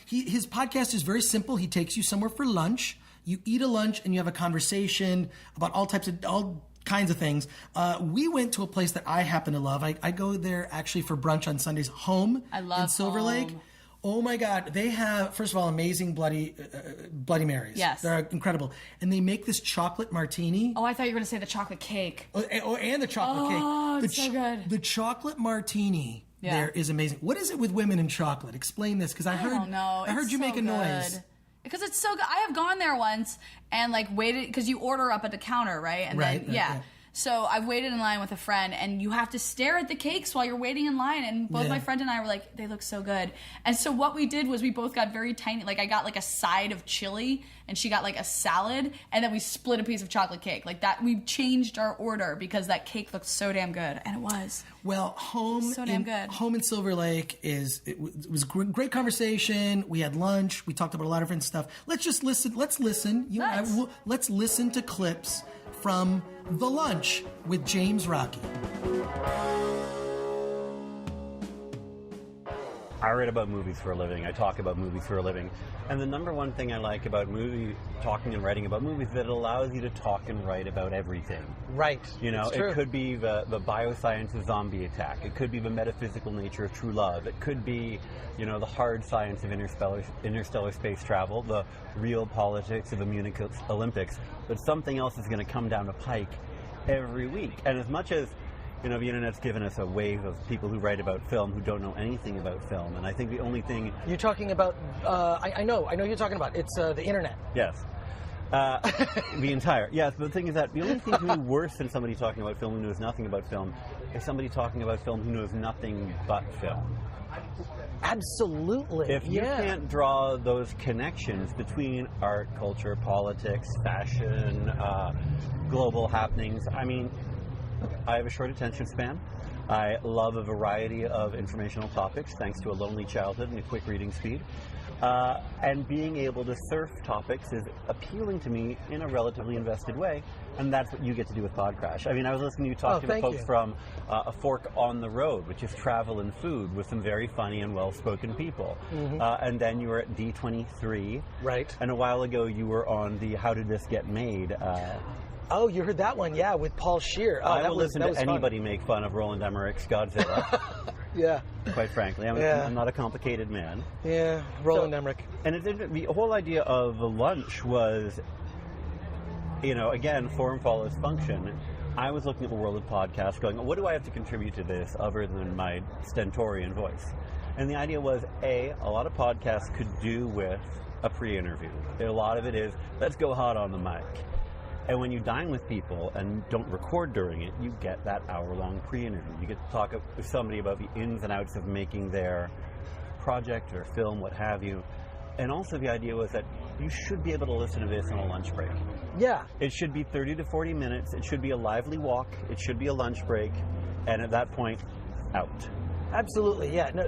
his podcast is very simple. He takes you somewhere for lunch. You eat a lunch and you have a conversation about all kinds of things. We went to a place that I happen to love. I go there actually for brunch on Sundays. Home I love in Silver Home. Lake. Oh my God. They have, first of all, amazing Bloody Marys. Yes. They're incredible. And they make this chocolate martini. Oh, I thought you were going to say the chocolate cake. And the chocolate cake. Oh, it's so good. The chocolate martini there is amazing. What is it with women and chocolate? Explain this, because I don't know. I heard It's you so make a noise. good. Because it's so good. I have gone there once and like waited, because you order up at the counter, right? And Right, then, right. So I've waited in line with a friend, and you have to stare at the cakes while you're waiting in line. And both my friend and I were like, they look so good. And so what we did was we both got very tiny. Like I got like a side of chili, and she got like a salad, and then we split a piece of chocolate cake. Like that, we changed our order because that cake looked so damn good, and it was. Well, Home in Silver Lake it was a great conversation. We had lunch. We talked about a lot of different stuff. Let's listen. Let's listen to clips from The Lunch with James Rocchi. I write about movies for a living. I talk about movies for a living. And the number one thing I like about talking and writing about movies is that it allows you to talk and write about everything. Right. You know, it could be the bioscience of zombie attack. It could be the metaphysical nature of true love. It could be, you know, the hard science of interstellar space travel, the real politics of the Munich Olympics. But something else is going to come down the pike every week. And as much as, you know, the internet's given us a wave of people who write about film who don't know anything about film. And I think the only thing... You're talking about... I know you're talking about. It's the internet. Yes. The entire... Yes, but the thing is that the only thing to me worse than somebody talking about film who knows nothing about film is somebody talking about film who knows nothing but film. Absolutely. If you can't draw those connections between art, culture, politics, fashion, global happenings, I mean... I have a short attention span. I love a variety of informational topics thanks to a lonely childhood and a quick reading speed. And being able to surf topics is appealing to me in a relatively invested way, and that's what you get to do with PodCRASH. I mean, I was listening to you talk to folks from A Fork on the Road, which is travel and food, with some very funny and well-spoken people. Mm-hmm. And then you were at D23. Right. And a while ago you were on the How Did This Get Made? Oh, you heard that one, with Paul Scheer. Oh, I will listen to anybody make fun of Roland Emmerich's Godzilla. Yeah. Quite frankly, I'm not a complicated man. Yeah, Roland Emmerich. And the whole idea of The Lunch was, you know, again, form follows function. I was looking at the world of podcasts going, what do I have to contribute to this other than my stentorian voice? And the idea was, a lot of podcasts could do with a pre-interview. A lot of it is, let's go hot on the mic. And when you dine with people and don't record during it, you get that hour-long pre-interview. You get to talk with somebody about the ins and outs of making their project or film, what have you. And also the idea was that you should be able to listen to this on a lunch break. Yeah. It should be 30 to 40 minutes. It should be a lively walk. It should be a lunch break. And at that point, out. Absolutely, yeah. No,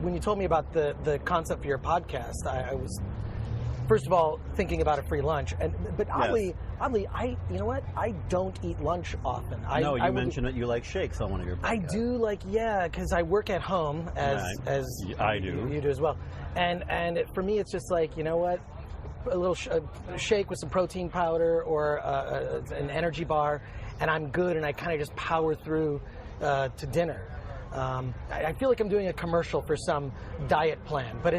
when you told me about the concept for your podcast, I was... First of all, thinking about a free lunch, but oddly, you know what? I don't eat lunch often. You mentioned that you like shakes on one of your podcasts. I do because I work at home as I do. You do as well, and for me, it's just like, you know what? A little shake with some protein powder or an energy bar, and I'm good, and I kind of just power through to dinner. I feel like I'm doing a commercial for some diet plan, but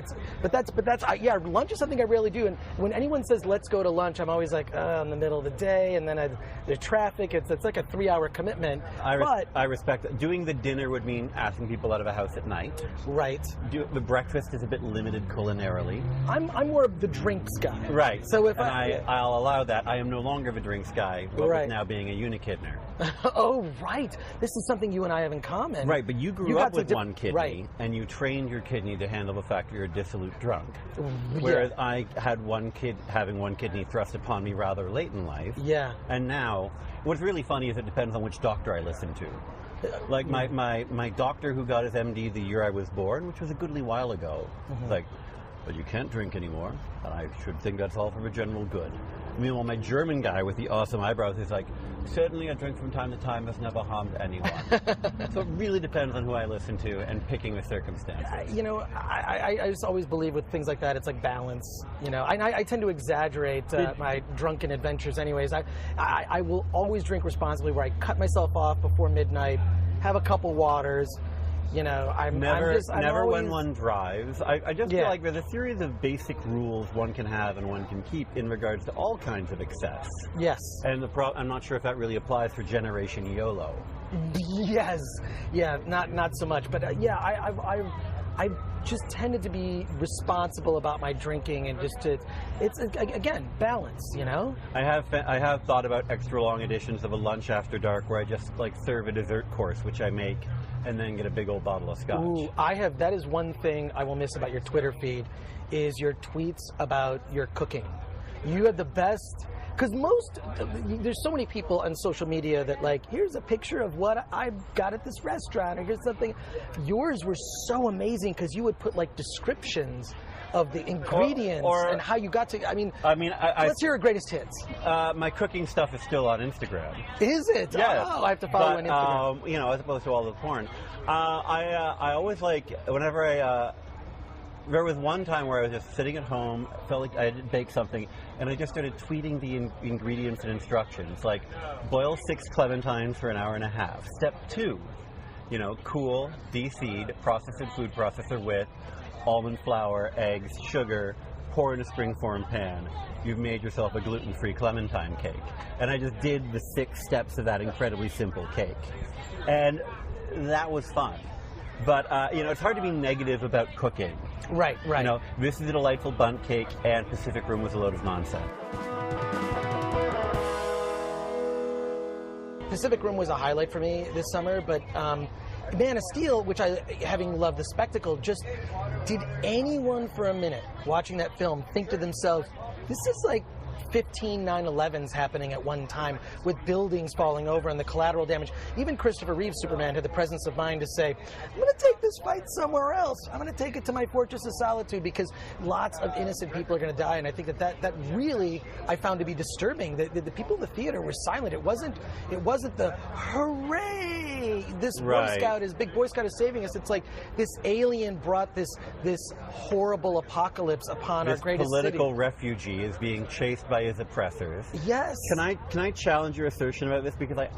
lunch is something I rarely do. And when anyone says let's go to lunch, I'm always like, in the middle of the day, and then the traffic. It's like a 3-hour commitment. I respect that. Doing the dinner would mean asking people out of a house at night. Right. The breakfast is a bit limited culinarily. I'm more of the drinks guy. Right. So if I'll allow that. I am no longer the drinks guy, but with now being a unikidner. Oh, right. This is something you and I have in common. Right, but you grew up with one kidney, right, and you trained your kidney to handle the fact that you're a dissolute drunk. Whereas I had having one kidney thrust upon me rather late in life. Yeah. And now, what's really funny is it depends on which doctor I listen to. Like my doctor who got his MD the year I was born, which was a goodly while ago, like, but you can't drink anymore, and I should think that's all for the general good. Meanwhile, my German guy with the awesome eyebrows is like, certainly a drink from time to time has never harmed anyone. So it really depends on who I listen to and picking the circumstances. I just always believe with things like that, it's like balance. I tend to exaggerate my drunken adventures anyways. I will always drink responsibly, where I cut myself off before midnight, have a couple waters. I'm never always, when one drives. I just feel like there's a series of basic rules one can have and one can keep in regards to all kinds of excess. Yes. And I'm not sure if that really applies for Generation YOLO. Yes. Yeah, not so much. But I just tended to be responsible about my drinking, and it's again balance, I have thought about extra long editions of a lunch after dark where I just serve a dessert course, which I make, and then get a big old bottle of scotch. Ooh, that is one thing I will miss about your Twitter feed, is your tweets about your cooking. You have the best. Because there's so many people on social media that here's a picture of what I got at this restaurant, or here's something. Yours were so amazing because you would put descriptions of the ingredients and how you got to. Let's hear your greatest hits. My cooking stuff is still on Instagram. Is it? Yes. Oh, I have to follow on Instagram. As opposed to all the porn. I always whenever there was one time where I was just sitting at home, felt like I had to bake something, and I just started tweeting the ingredients and instructions, like boil 6 clementines for an hour and a half. Step 2, cool, de-seed, process in food processor with almond flour, eggs, sugar, pour in a springform pan. You've made yourself a gluten-free clementine cake. And I just did the 6 steps of that incredibly simple cake. And that was fun. But, it's hard to be negative about cooking. Right. This is a delightful bundt cake, and Pacific Rim was a load of nonsense. Pacific Rim was a highlight for me this summer, but Man of Steel, which having loved the spectacle, did anyone for a minute watching that film think to themselves, this is like 15 9/11s happening at one time, with buildings falling over and the collateral damage. Even Christopher Reeve's Superman had the presence of mind to say, I'm going to take this fight somewhere else. I'm going to take it to my Fortress of Solitude, because lots of innocent people are going to die. And I think that really I found to be disturbing. The people in the theater were silent. It wasn't the hooray, this big Boy Scout is saving us. It's like this alien brought this horrible apocalypse upon our greatest city. This political refugee is being chased by his oppressors. Yes. Can I challenge your assertion about this? Because I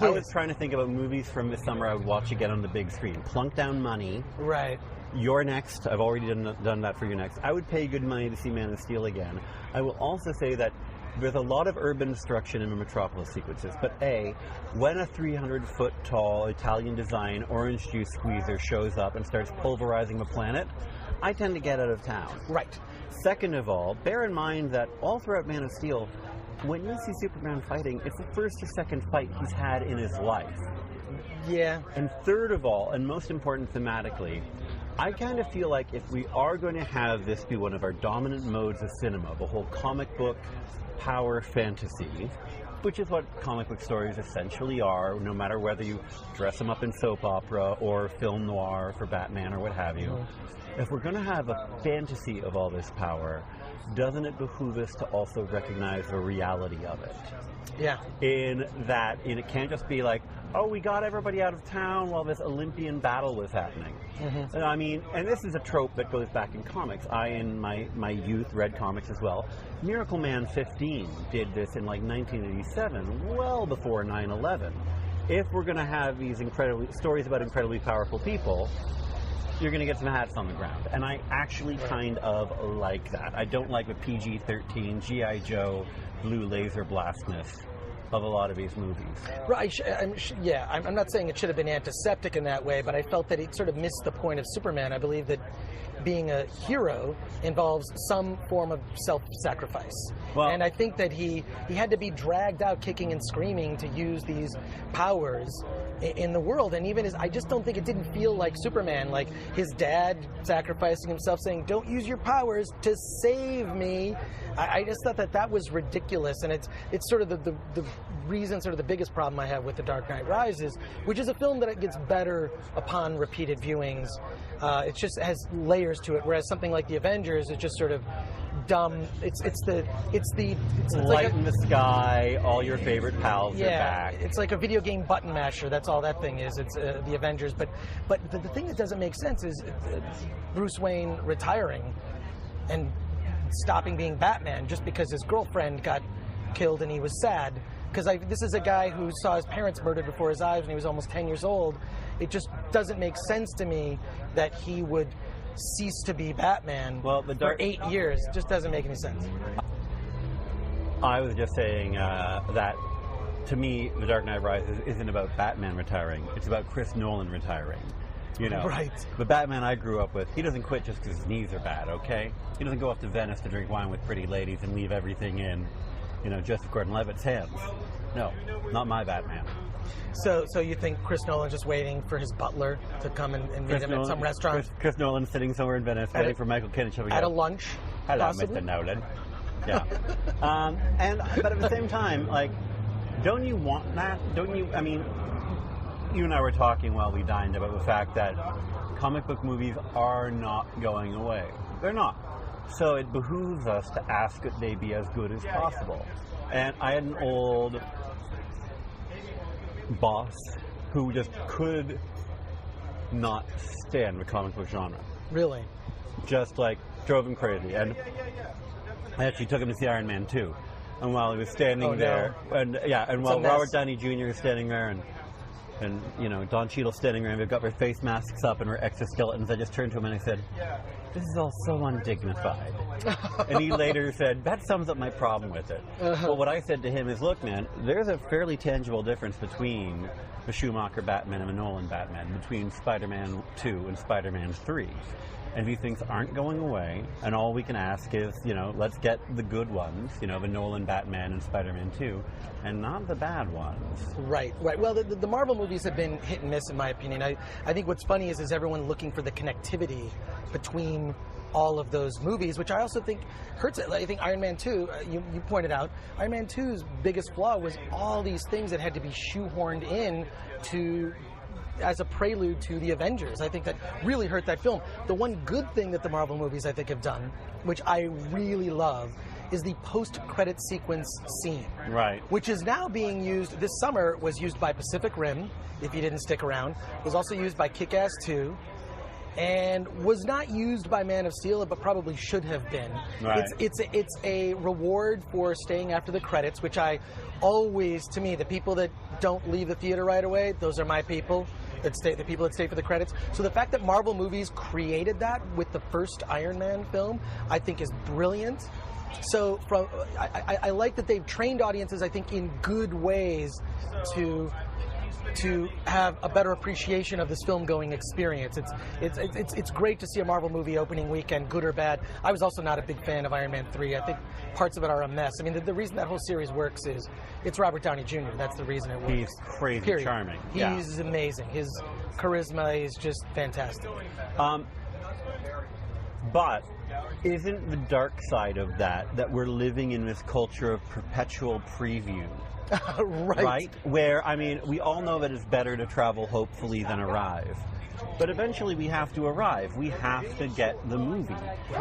was trying to think about movies from this summer I would watch again on the big screen. Plunk Down Money. Right. You're Next. I've already done that for you next. I would pay good money to see Man of Steel again. I will also say that there's a lot of urban destruction in the Metropolis sequences, but when a 300-foot tall Italian design orange juice squeezer shows up and starts pulverizing the planet, I tend to get out of town. Right. Second of all, bear in mind that all throughout Man of Steel, when you see Superman fighting, it's the first or second fight he's had in his life. Yeah. And third of all, and most important thematically, I kind of feel like if we are going to have this be one of our dominant modes of cinema, the whole comic book power fantasy, which is what comic book stories essentially are, no matter whether you dress them up in soap opera or film noir for Batman or what have you. If we're going to have a fantasy of all this power, doesn't it behoove us to also recognize the reality of it? Yeah. In that, it can't just be like, oh, we got everybody out of town while this Olympian battle was happening. Mm-hmm. And this is a trope that goes back in comics. I, in my youth, read comics as well. Miracle Man 15 did this in 1987, well before 9/11. if we're going to have these stories about incredibly powerful people, you're going to get some hats on the ground. And I actually kind of like that. I don't like the PG-13, G.I. Joe, blue laser blastness of a lot of these movies. Right. I'm not saying it should have been antiseptic in that way, but I felt that it sort of missed the point of Superman. I believe that being a hero involves some form of self-sacrifice. Well, and I think that he had to be dragged out kicking and screaming to use these powers in the world. And even I just don't think it didn't feel like Superman, like his dad sacrificing himself, saying, don't use your powers to save me. I just thought that was ridiculous. And it's sort of the reason, sort of the biggest problem I have with The Dark Knight Rises, which is a film that it gets better upon repeated viewings. It just has layers to it, whereas something like The Avengers is just sort of dumb. It's light like in the sky, all your favorite pals are back. It's like a video game button masher. That's all that thing is. It's The Avengers. But the thing that doesn't make sense is Bruce Wayne retiring and stopping being Batman just because his girlfriend got killed and he was sad. Because this is a guy who saw his parents murdered before his eyes when he was almost 10 years old. It just doesn't make sense to me that he would cease to be Batman for 8 years. It just doesn't make any sense. I was just saying that, to me, The Dark Knight Rises isn't about Batman retiring. It's about Chris Nolan retiring. You know, right. The Batman I grew up with, he doesn't quit just because his knees are bad, okay? He doesn't go off to Venice to drink wine with pretty ladies and leave everything in, Joseph Gordon-Levitt's hands. No, not my Batman. So you think Chris Nolan's just waiting for his butler to come and meet him at some restaurant? Chris Nolan sitting somewhere in Venice waiting for Michael Caine to show up. At a lunch? Hello, possibly? Mr. Nolan. Yeah. But at the same time, don't you want that? Don't you? I mean, you and I were talking while we dined about the fact that comic book movies are not going away. They're not. So it behooves us to ask that they be as good as possible. And I had an old boss who just could not stand the comic book genre. Really? Just drove him crazy. And I actually took him to see Iron Man 2. And while he was standing there, and while Robert Downey Jr. is standing there, and Don Cheadle's standing there, and they've got their face masks up and their exoskeletons, I just turned to him and I said, "This is all so undignified." And he later said, "That sums up my problem with it." But what I said to him is, look, man, there's a fairly tangible difference between the Schumacher Batman and the Nolan Batman, between Spider-Man 2 and Spider-Man 3. And these things aren't going away, and all we can ask is, let's get the good ones, the Nolan Batman and Spider-Man 2, and not the bad ones. Right. Well, the Marvel movies have been hit and miss, in my opinion. I think what's funny is everyone looking for the connectivity between all of those movies, which I also think hurts it. I think Iron Man 2, you pointed out, Iron Man 2's biggest flaw was all these things that had to be shoehorned in as a prelude to the Avengers. I think that really hurt that film. The one good thing that the Marvel movies, I think, have done, which I really love, is the post-credit sequence scene. Right. Which is now being used, this summer was used by Pacific Rim, if you didn't stick around. It was also used by Kick-Ass 2. And was not used by Man of Steel, but probably should have been. Right. It's a reward for staying after the credits, which I always, to me, the people that don't leave the theater right away, those are my people. The people that stay for the credits. So the fact that Marvel movies created that with the first Iron Man film, I think is brilliant. So I like that they've trained audiences, I think, in good ways to have a better appreciation of this film-going experience. It's great to see a Marvel movie opening weekend, good or bad. I was also not a big fan of Iron Man 3. I think parts of it are a mess. I mean, the reason that whole series works is it's Robert Downey Jr. That's the reason it works. He's crazy charming. He's amazing. His charisma is just fantastic. But isn't the dark side of that we're living in this culture of perpetual preview? Right. Where, I mean, we all know that it's better to travel hopefully than arrive. But eventually we have to arrive. We have to get the movie.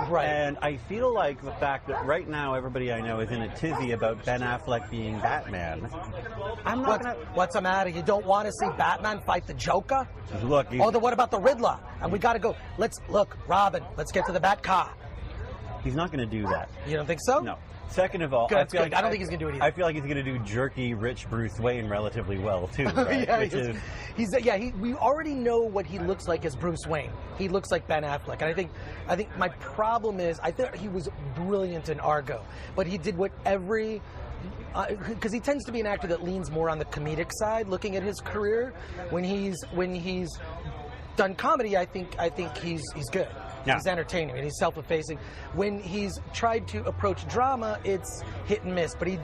Right. And I feel like the fact that right now everybody I know is in a tizzy about Ben Affleck being Batman. What's the matter? You don't want to see Batman fight the Joker? Look. What about the Riddler? And we got to go. Robin, let's get to the Bat car. He's not going to do that. You don't think so? No. Second of all, Good, I feel good. like I don't think he's gonna do it either. I feel like he's going to do jerky, rich Bruce Wayne relatively well too. Right? Yeah, we already know what he looks like as Bruce Wayne. He looks like Ben Affleck, and I think my problem is I thought he was brilliant in Argo, but he did what because he tends to be an actor that leans more on the comedic side. Looking at his career, when he's done comedy, I think he's good. Yeah. He's entertaining and he's self-effacing. When he's tried to approach drama, it's hit and miss. But I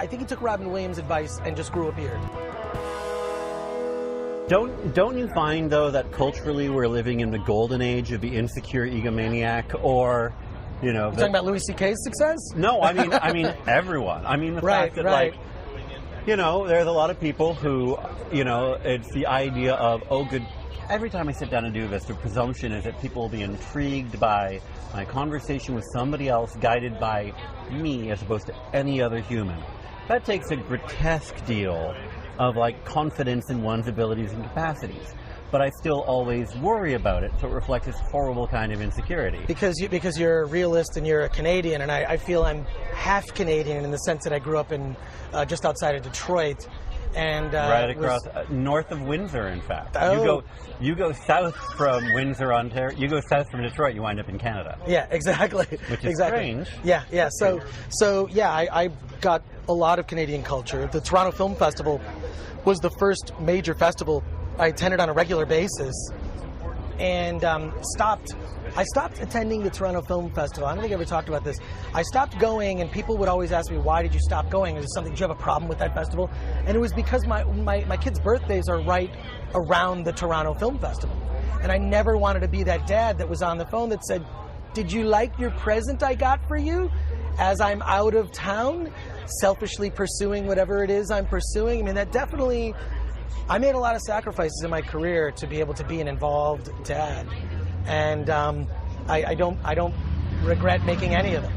think he took Robin Williams' advice and just grew a beard. Don't you find though that culturally we're living in the golden age of the insecure egomaniac, or you talking about Louis C.K.'s success? No, I mean everyone. I mean the fact that like there's a lot of people who it's the idea of good. Every time I sit down and do this, the presumption is that people will be intrigued by my conversation with somebody else, guided by me as opposed to any other human. That takes a grotesque deal of like confidence in one's abilities and capacities. But I still always worry about it, so it reflects this horrible kind of insecurity. Because you're a realist and you're a Canadian, and I feel I'm half Canadian in the sense that I grew up in just outside of Detroit. And right across north of Windsor, in fact. Oh. You go south from Windsor, Ontario. You go south from Detroit, you wind up in Canada. Yeah, exactly. Which is strange. Yeah. So I got a lot of Canadian culture. The Toronto Film Festival was the first major festival I attended on a regular basis, and I stopped attending the Toronto Film Festival. I don't think I ever talked about this. I stopped going, and people would always ask me, why did you stop going? Is it something, do you have a problem with that festival? And it was because my kids' birthdays are right around the Toronto Film Festival. And I never wanted to be that dad that was on the phone that said, did you like your present I got for you? As I'm out of town, selfishly pursuing whatever it is I'm pursuing. I mean, that definitely, I made a lot of sacrifices in my career to be able to be an involved dad. And I don't regret making any of them.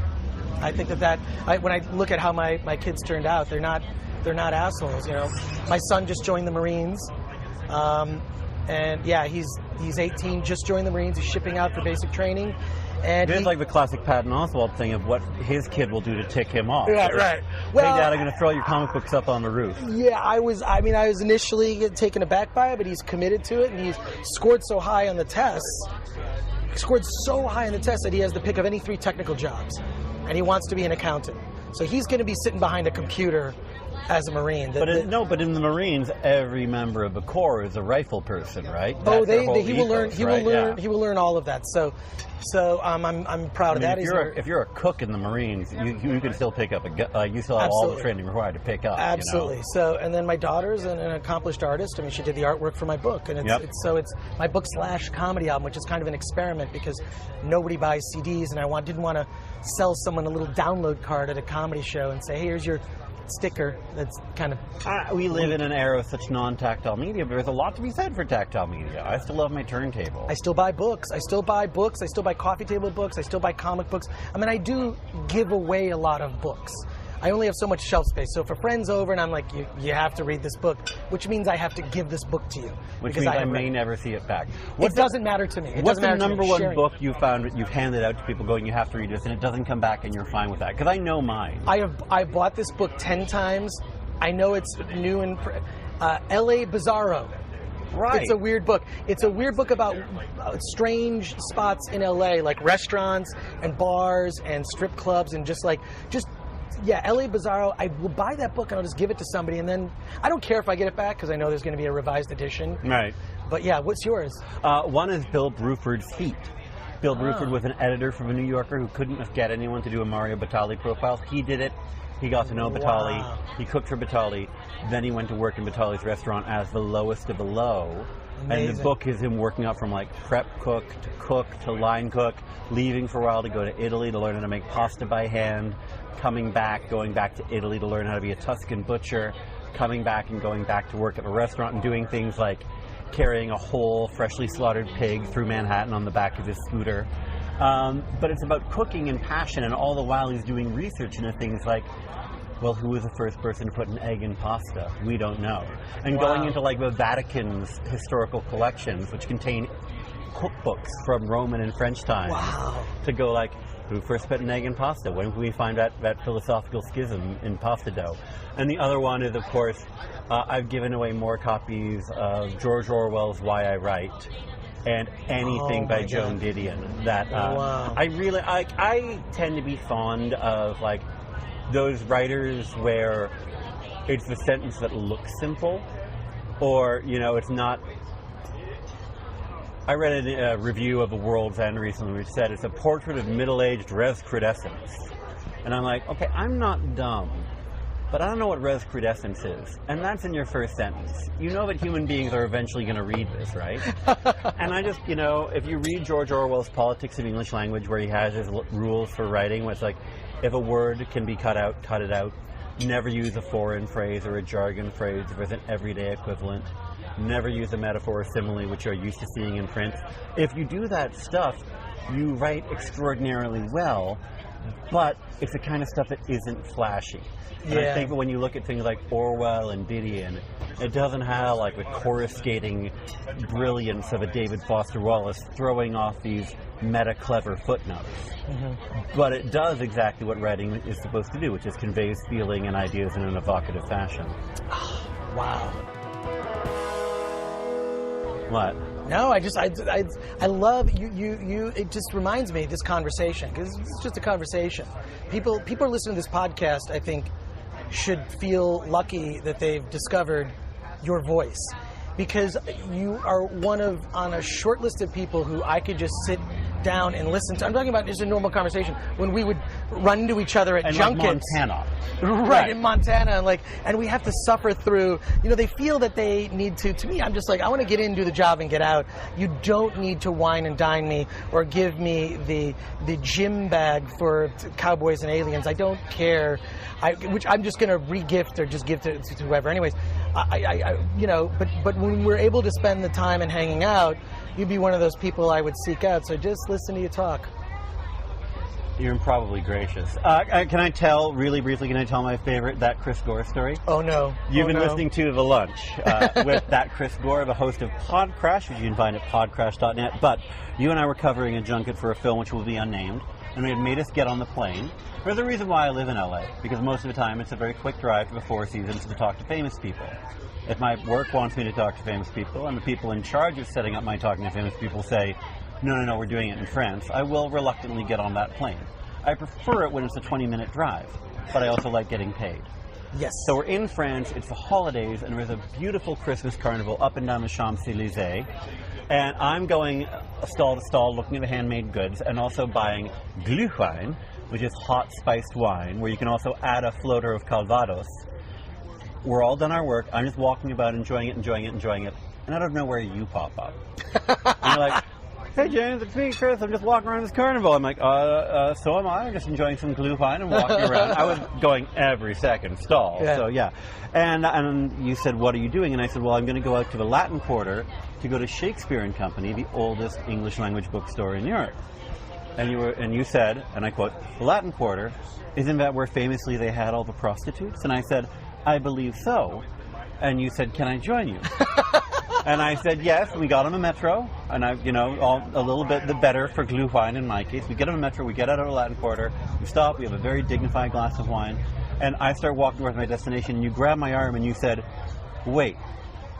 I think that when I look at how my kids turned out, they're not assholes. My son just joined the Marines, and yeah, he's 18, just joined the Marines. He's shipping out for basic training. And it's like the classic Patton Oswalt thing of what his kid will do to tick him off. Yeah, right. Well, hey, Dad, I'm going to throw your comic books up on the roof. Yeah, I was initially taken aback by it, but he's committed to it, and he's scored so high on the tests. He scored so high on the test that he has the pick of any 3 technical jobs, and he wants to be an accountant. So he's going to be sitting behind a computer as a Marine. But in the Marines, every member of the Corps is a rifle person, right? He will learn all of that. So I'm proud of that. If you're a cook in the Marines, you can still pick up a gun. You still have all the training required to pick up. Absolutely. So, and then my daughter's an accomplished artist. I mean, she did the artwork for my book, and it's my book / comedy album, which is kind of an experiment because nobody buys CDs, and I didn't want to sell someone a little download card at a comedy show and say, hey, here's your sticker. That's kind of we live in an era of such non-tactile media, but there's a lot to be said for tactile media. I still love my turntable. I still buy books. I still buy coffee table books. I still buy comic books. I mean, I do give away a lot of books. I only have so much shelf space. So if a friend's over and I'm like, you have to read this book, which means I have to give this book to you. Which means I may never see it back. It doesn't matter to me. What's the number one book you found that you've handed out to people going, you have to read this, and it doesn't come back and you're fine with that? Because I know mine. I bought this book 10 times. I know it's new in L.A. Bizarro. Right. It's a weird book. It's a weird book about strange spots in L.A., like restaurants and bars and strip clubs and L.A. Bizarro. I will buy that book and I'll just give it to somebody, and then I don't care if I get it back because I know there's going to be a revised edition. Right. But yeah, what's yours? One is Bill Bruford's Feet. Bill Bruford was an editor from a New Yorker who couldn't get anyone to do a Mario Batali profile. He did it. He got to know Batali. Wow. He cooked for Batali. Then he went to work in Batali's restaurant as the lowest of the low. Amazing. And the book is him working up from like prep cook to line cook, leaving for a while to go to Italy to learn how to make pasta by hand, coming back, going back to Italy to learn how to be a Tuscan butcher, coming back and going back to work at a restaurant and doing things like carrying a whole freshly slaughtered pig through Manhattan on the back of his scooter. But it's about cooking and passion, and all the while he's doing research into things like, well, who was the first person to put an egg in pasta? We don't know. And going into like the Vatican's historical collections, which contain cookbooks from Roman and French times, to go like, Who first put an egg in pasta? When can we find that philosophical schism in pasta dough? And the other one is, of course, I've given away more copies of George Orwell's Why I Write and anything by Joan Didion. That I tend to be fond of like those writers where it's the sentence that looks simple, or it's not. I read a review of A World's End recently which said it's a portrait of middle-aged res crudescence. And I'm like, okay, I'm not dumb, but I don't know what res crudescence is. And that's in your first sentence. You know that human beings are eventually going to read this, right? And I just, if you read George Orwell's Politics of English Language, where he has his rules for writing, where it's like, if a word can be cut out, cut it out. Never use a foreign phrase or a jargon phrase with an everyday equivalent. Never use a metaphor or simile which you're used to seeing in print. If you do that stuff, you write extraordinarily well, but it's the kind of stuff that isn't flashy. And I think that when you look at things like Orwell and Didion, it doesn't have like the coruscating brilliance of a David Foster Wallace throwing off these meta-clever footnotes. Mm-hmm. But it does exactly what writing is supposed to do, which is conveys feeling and ideas in an evocative fashion. Wow. What? No, I love you. It just reminds me of this conversation, because it's just a conversation. People are listening to this podcast, I think, should feel lucky that they've discovered your voice, because you are on a short list of people who I could just sit down and listen to. I'm talking about just a normal conversation when we would run into each other at junkets. Like Montana. Right, in Montana, and we have to suffer through, they feel that they need to me, I'm just like, I want to get in, do the job, and get out. You don't need to wine and dine me or give me the gym bag for Cowboys and Aliens. I don't care, which I'm just going to re-gift or just give to whoever. Anyways, but when we're able to spend the time and hanging out, you'd be one of those people I would seek out, so just listen to you talk. You're probably gracious. Can I tell, really briefly, my favorite That Chris Gore story? Oh, no. You've been listening to The Lunch with That Chris Gore, the host of PodCRASH, which you can find at podcrash.net. But you and I were covering a junket for a film which will be unnamed, and it made us get on the plane. There's a reason why I live in LA, because most of the time it's a very quick drive to the Four Seasons to talk to famous people. If my work wants me to talk to famous people, and the people in charge of setting up my talking to famous people say, no, we're doing it in France, I will reluctantly get on that plane. I prefer it when it's a 20-minute drive, but I also like getting paid. Yes. So we're in France, it's the holidays, and there's a beautiful Christmas carnival up and down the Champs-Élysées, and I'm going stall to stall looking at the handmade goods and also buying Glühwein, which is hot spiced wine, where you can also add a floater of Calvados. We're all done our work, I'm just walking about enjoying it, and out of nowhere you pop up. And you're like, hey James, it's me, Chris, I'm just walking around this carnival. I'm like, so am I. I'm just enjoying some Glühwein and walking around. I was going every second stall, so yeah. And you said, what are you doing? And I said, well, I'm going to go out to the Latin Quarter to go to Shakespeare and Company, the oldest English language bookstore in Europe. And you said, and I quote, the Latin Quarter, isn't that where famously they had all the prostitutes? And I said, I believe so. And you said, can I join you? And I said yes, and we got on a metro, and a little bit the better for Glühwein in my case. We get on a metro, we get out of the Latin Quarter, we stop, we have a very dignified glass of wine, and I start walking towards my destination, and you grabbed my arm and you said, wait,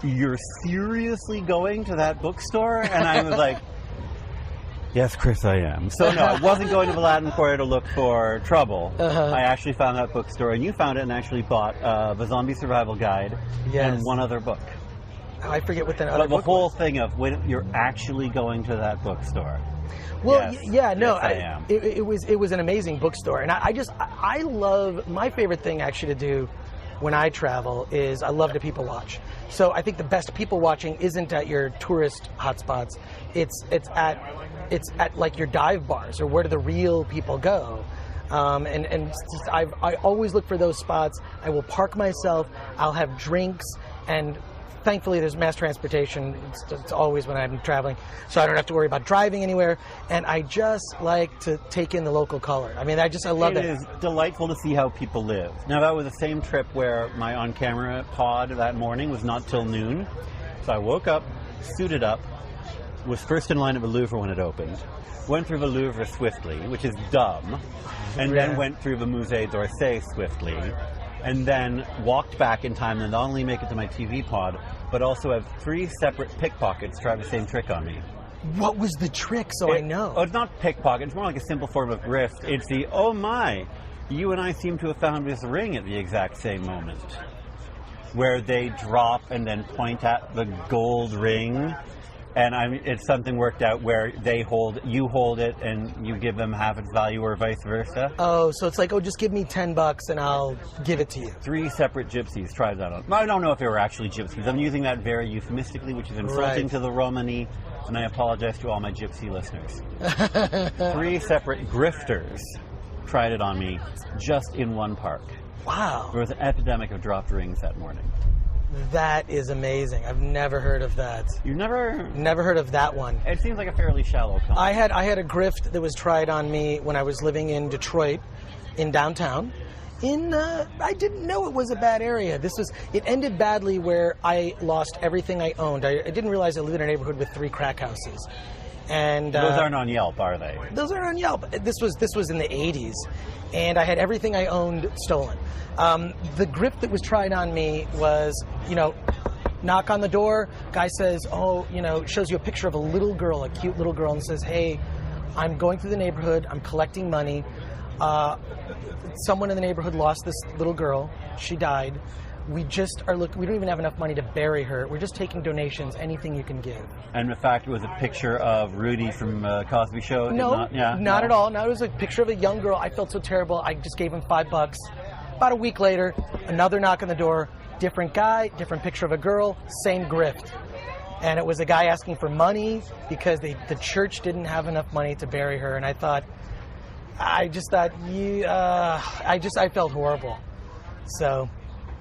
you're seriously going to that bookstore? And I was like, yes, Chris, I am. So no, I wasn't going to the Latin Quarter to look for trouble. I actually found that bookstore, and you found it and actually bought the Zombie Survival Guide and one other book. I forget what the other book was. The whole thing of when you're actually going to that bookstore. Well, yes, I am. It was an amazing bookstore, and I love, my favorite thing actually to do when I travel is I love to people watch. So I think the best people watching isn't at your tourist hotspots. It's at like your dive bars, or where do the real people go. I always look for those spots. I will park myself. I'll have drinks, and thankfully there's mass transportation. It's always when I'm traveling, so I don't have to worry about driving anywhere. And I just like to take in the local color. I mean, I love it. It is delightful to see how people live. Now, that was the same trip where my on-camera pod that morning was not till noon. So I woke up, suited up, was first in line at the Louvre when it opened, went through the Louvre swiftly, which is dumb, and then went through the Musée d'Orsay swiftly, and then walked back in time and not only make it to my TV pod, but also have 3 separate pickpockets try the same trick on me. What was the trick, so I know? Oh, it's not pickpocket. It's more like a simple form of grift. It's the, oh my, you and I seem to have found this ring at the exact same moment. Where they drop and then point at the gold ring. And it's something worked out where you hold it and you give them half its value or vice versa. Oh, so it's like, just give me $10 and I'll give it to you. 3 separate gypsies tried that on. I don't know if they were actually gypsies. I'm using that very euphemistically, which is insulting to the Romani, and I apologize to all my gypsy listeners. 3 separate grifters tried it on me just in one park. Wow. There was an epidemic of dropped rings that morning. That is amazing. I've never heard of that. You've never heard of that one. It seems like a fairly shallow comment. I had a grift that was tried on me when I was living in Detroit, in downtown. I didn't know it was a bad area. It ended badly where I lost everything I owned. I didn't realize I lived in a neighborhood with 3 crack houses. And those aren't on Yelp, are they? Those aren't on Yelp. This was in the 80s, and I had everything I owned stolen. The grift that was tried on me was, knock on the door. Guy says, shows you a picture of a little girl, a cute little girl, and says, hey, I'm going through the neighborhood. I'm collecting money. Someone in the neighborhood lost this little girl. She died. We don't even have enough money to bury her. We're just taking donations, anything you can give. And the fact it was a picture of Rudy from Cosby Show? Not at all. No, it was a picture of a young girl. I felt so terrible. I just gave him $5. About a week later, another knock on the door. Different guy, different picture of a girl, same grift. And it was a guy asking for money because the church didn't have enough money to bury her. And I thought, I felt horrible. So,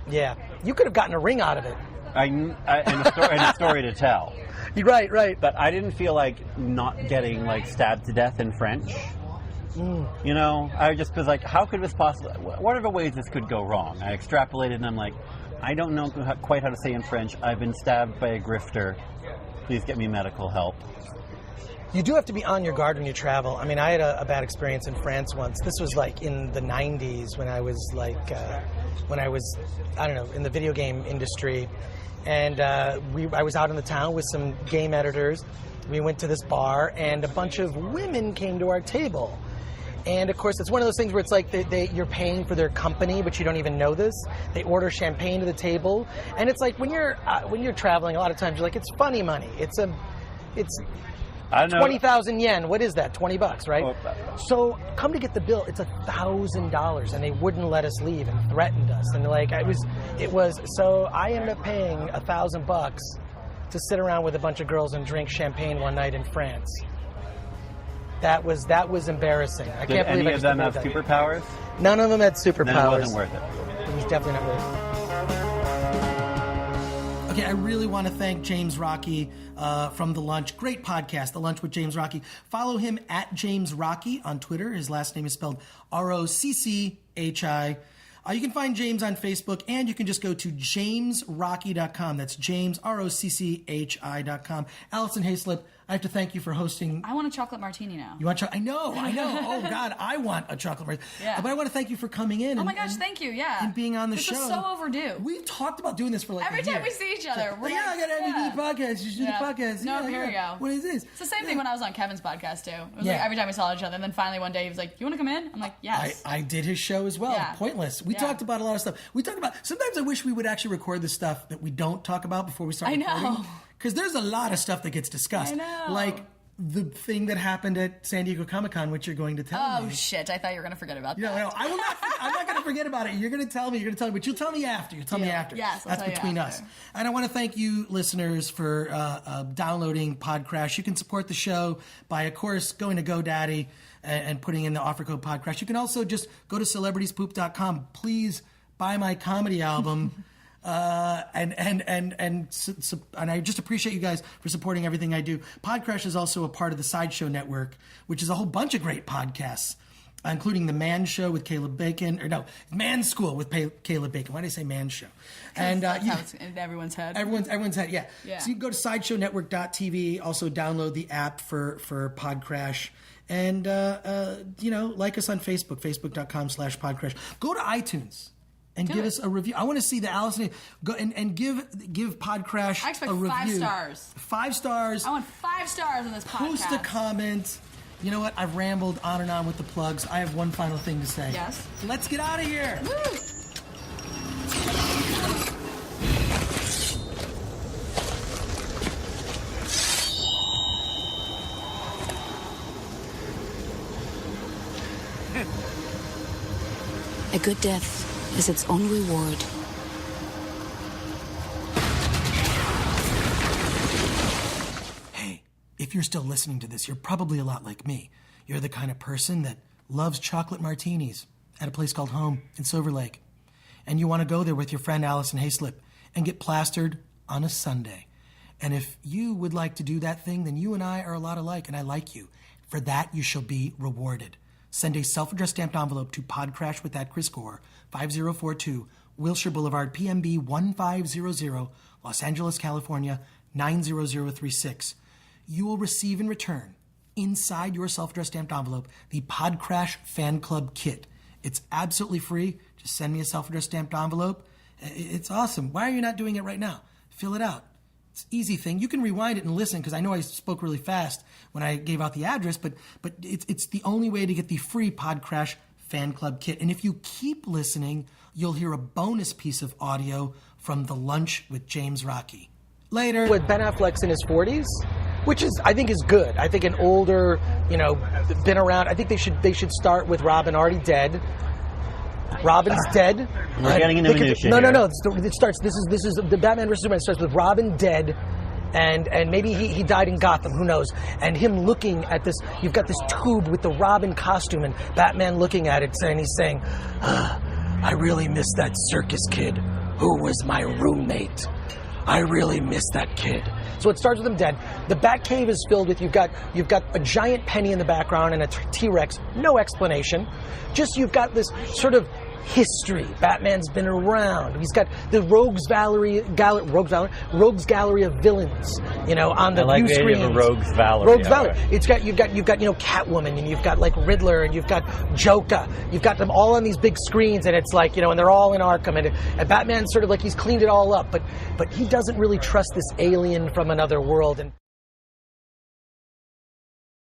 yeah, you could have gotten a ring out of it. And a story to tell. Right. But I didn't feel like not getting stabbed to death in French. I just was like, how could this possibly? What are the ways this could go wrong? I extrapolated, and I'm like, I don't know quite how to say in French. I've been stabbed by a grifter. Please get me medical help. You do have to be on your guard when you travel. I mean, I had a bad experience in France once. This was in the 90s when I was in the video game industry. And I was out in the town with some game editors. We went to this bar, and a bunch of women came to our table. And of course, it's one of those things where it's like you're paying for their company, but you don't even know this. They order champagne to the table, and it's like when you're traveling, a lot of times you're like, it's funny money. It's 20,000 yen. What is that? $20, right? Oh, so come to get the bill. It's $1,000, and they wouldn't let us leave and threatened us. And it was. So I ended up paying $1,000 to sit around with a bunch of girls and drink champagne one night in France. That was embarrassing. I can't believe any of them have superpowers? None of them had superpowers. Then it wasn't worth it. It was definitely not worth it. Okay, I really want to thank James Rocchi from The Lunch. Great podcast, The Lunch with James Rocchi. Follow him at James Rocchi on Twitter. His last name is spelled Rocchi. You can find James on Facebook, and you can just go to jamesrocchi.com. That's James, Rocchi.com. Alison Haislip, I have to thank you for hosting. I want a chocolate martini now. You want chocolate? I know. Oh, God, I want a chocolate martini. Yeah. But I want to thank you for coming in. Oh, my gosh, thank you, yeah. And being on the show. This is so overdue. We've talked about doing this for every time we see each other. We're I got to have you do the podcast. You should do the podcast. No, here we go. What is this? It's the same thing when I was on Kevin's podcast, too. It was like every time we saw each other, and then finally one day he was like, you want to come in? I'm like, yes. I did his show as well. Yeah. Pointless. We talked about a lot of stuff. Sometimes I wish we would actually record the stuff that we don't talk about before we start recording. I know. Because there's a lot of stuff that gets discussed. I know. Like the thing that happened at San Diego Comic-Con, which you're going to tell me. Oh, shit. I thought you were going to forget about that. No, I will not. I'm not going to forget about it. You're going to tell me. But you'll tell me after. You'll tell me after. Yes, That's between us. And I want to thank you, listeners, for downloading PodCRASH. You can support the show by, of course, going to GoDaddy and putting in the offer code PodCRASH. You can also just go to celebritiespoop.com. Please buy my comedy album. And I just appreciate you guys for supporting everything I do. PodCRASH is also a part of the Sideshow Network, which is a whole bunch of great podcasts. including The Man Show with Caleb Bacon, or no, Man School with Caleb Bacon. Why did I say Man Show? And that's how it's in everyone's head. Everyone's head, yeah. Yeah. So you can go to SideshowNetwork.tv, also download the app for PodCRASH, and like us on Facebook, facebook.com/PodCRASH. Go to iTunes and give us a review. I want to see the Alison. Go and give PodCRASH I expect a review. 5 stars. 5 stars. I want 5 stars on this podcast. Post a comment. You know what? I've rambled on and on with the plugs. I have one final thing to say. Yes. Let's get out of here. Woo! A good death is its own reward. Hey, if you're still listening to this, you're probably a lot like me. You're the kind of person that loves chocolate martinis at a place called Home in Silver Lake. And you want to go there with your friend Alison Haislip and get plastered on a Sunday. And if you would like to do that thing, then you and I are a lot alike, and I like you. For that, you shall be rewarded. Send a self-addressed stamped envelope to PodCRASH with that Chris Gore, 5042 Wilshire Boulevard, PMB 1500, Los Angeles, California, 90036. You will receive in return, inside your self-addressed stamped envelope, the PodCRASH Fan Club Kit. It's absolutely free. Just send me a self-addressed stamped envelope. It's awesome. Why are you not doing it right now? Fill it out. It's an easy thing. You can rewind it and listen, because I know I spoke really fast when I gave out the address, but it's the only way to get the free PodCRASH Fan Club Kit. And if you keep listening, you'll hear a bonus piece of audio from The Lunch with James Rocchi. Later. With Ben Affleck's in his 40s, which I think is good. I think an older, been around. I think they should start with Robin already dead. Robin's dead. We're getting into minutia. No. It starts. This is the Batman vs Superman starts with Robin dead, and maybe he died in Gotham. Who knows? And him looking at this. You've got this tube with the Robin costume, and Batman looking at it, and he's saying, "I really miss that circus kid who was my roommate. I really miss that kid." So it starts with him dead. The Batcave is filled with you've got a giant penny in the background and a T-Rex. No explanation. Just you've got this sort of history. Batman's been around. He's got the Rogues Gallery of villains. On the view screens. Rogues Valerie. Rogues Valerie. You've got Catwoman, and you've got like Riddler, and you've got Joker. You've got them all on these big screens, and it's like and they're all in Arkham, and Batman's sort of like he's cleaned it all up, but he doesn't really trust this alien from another world. And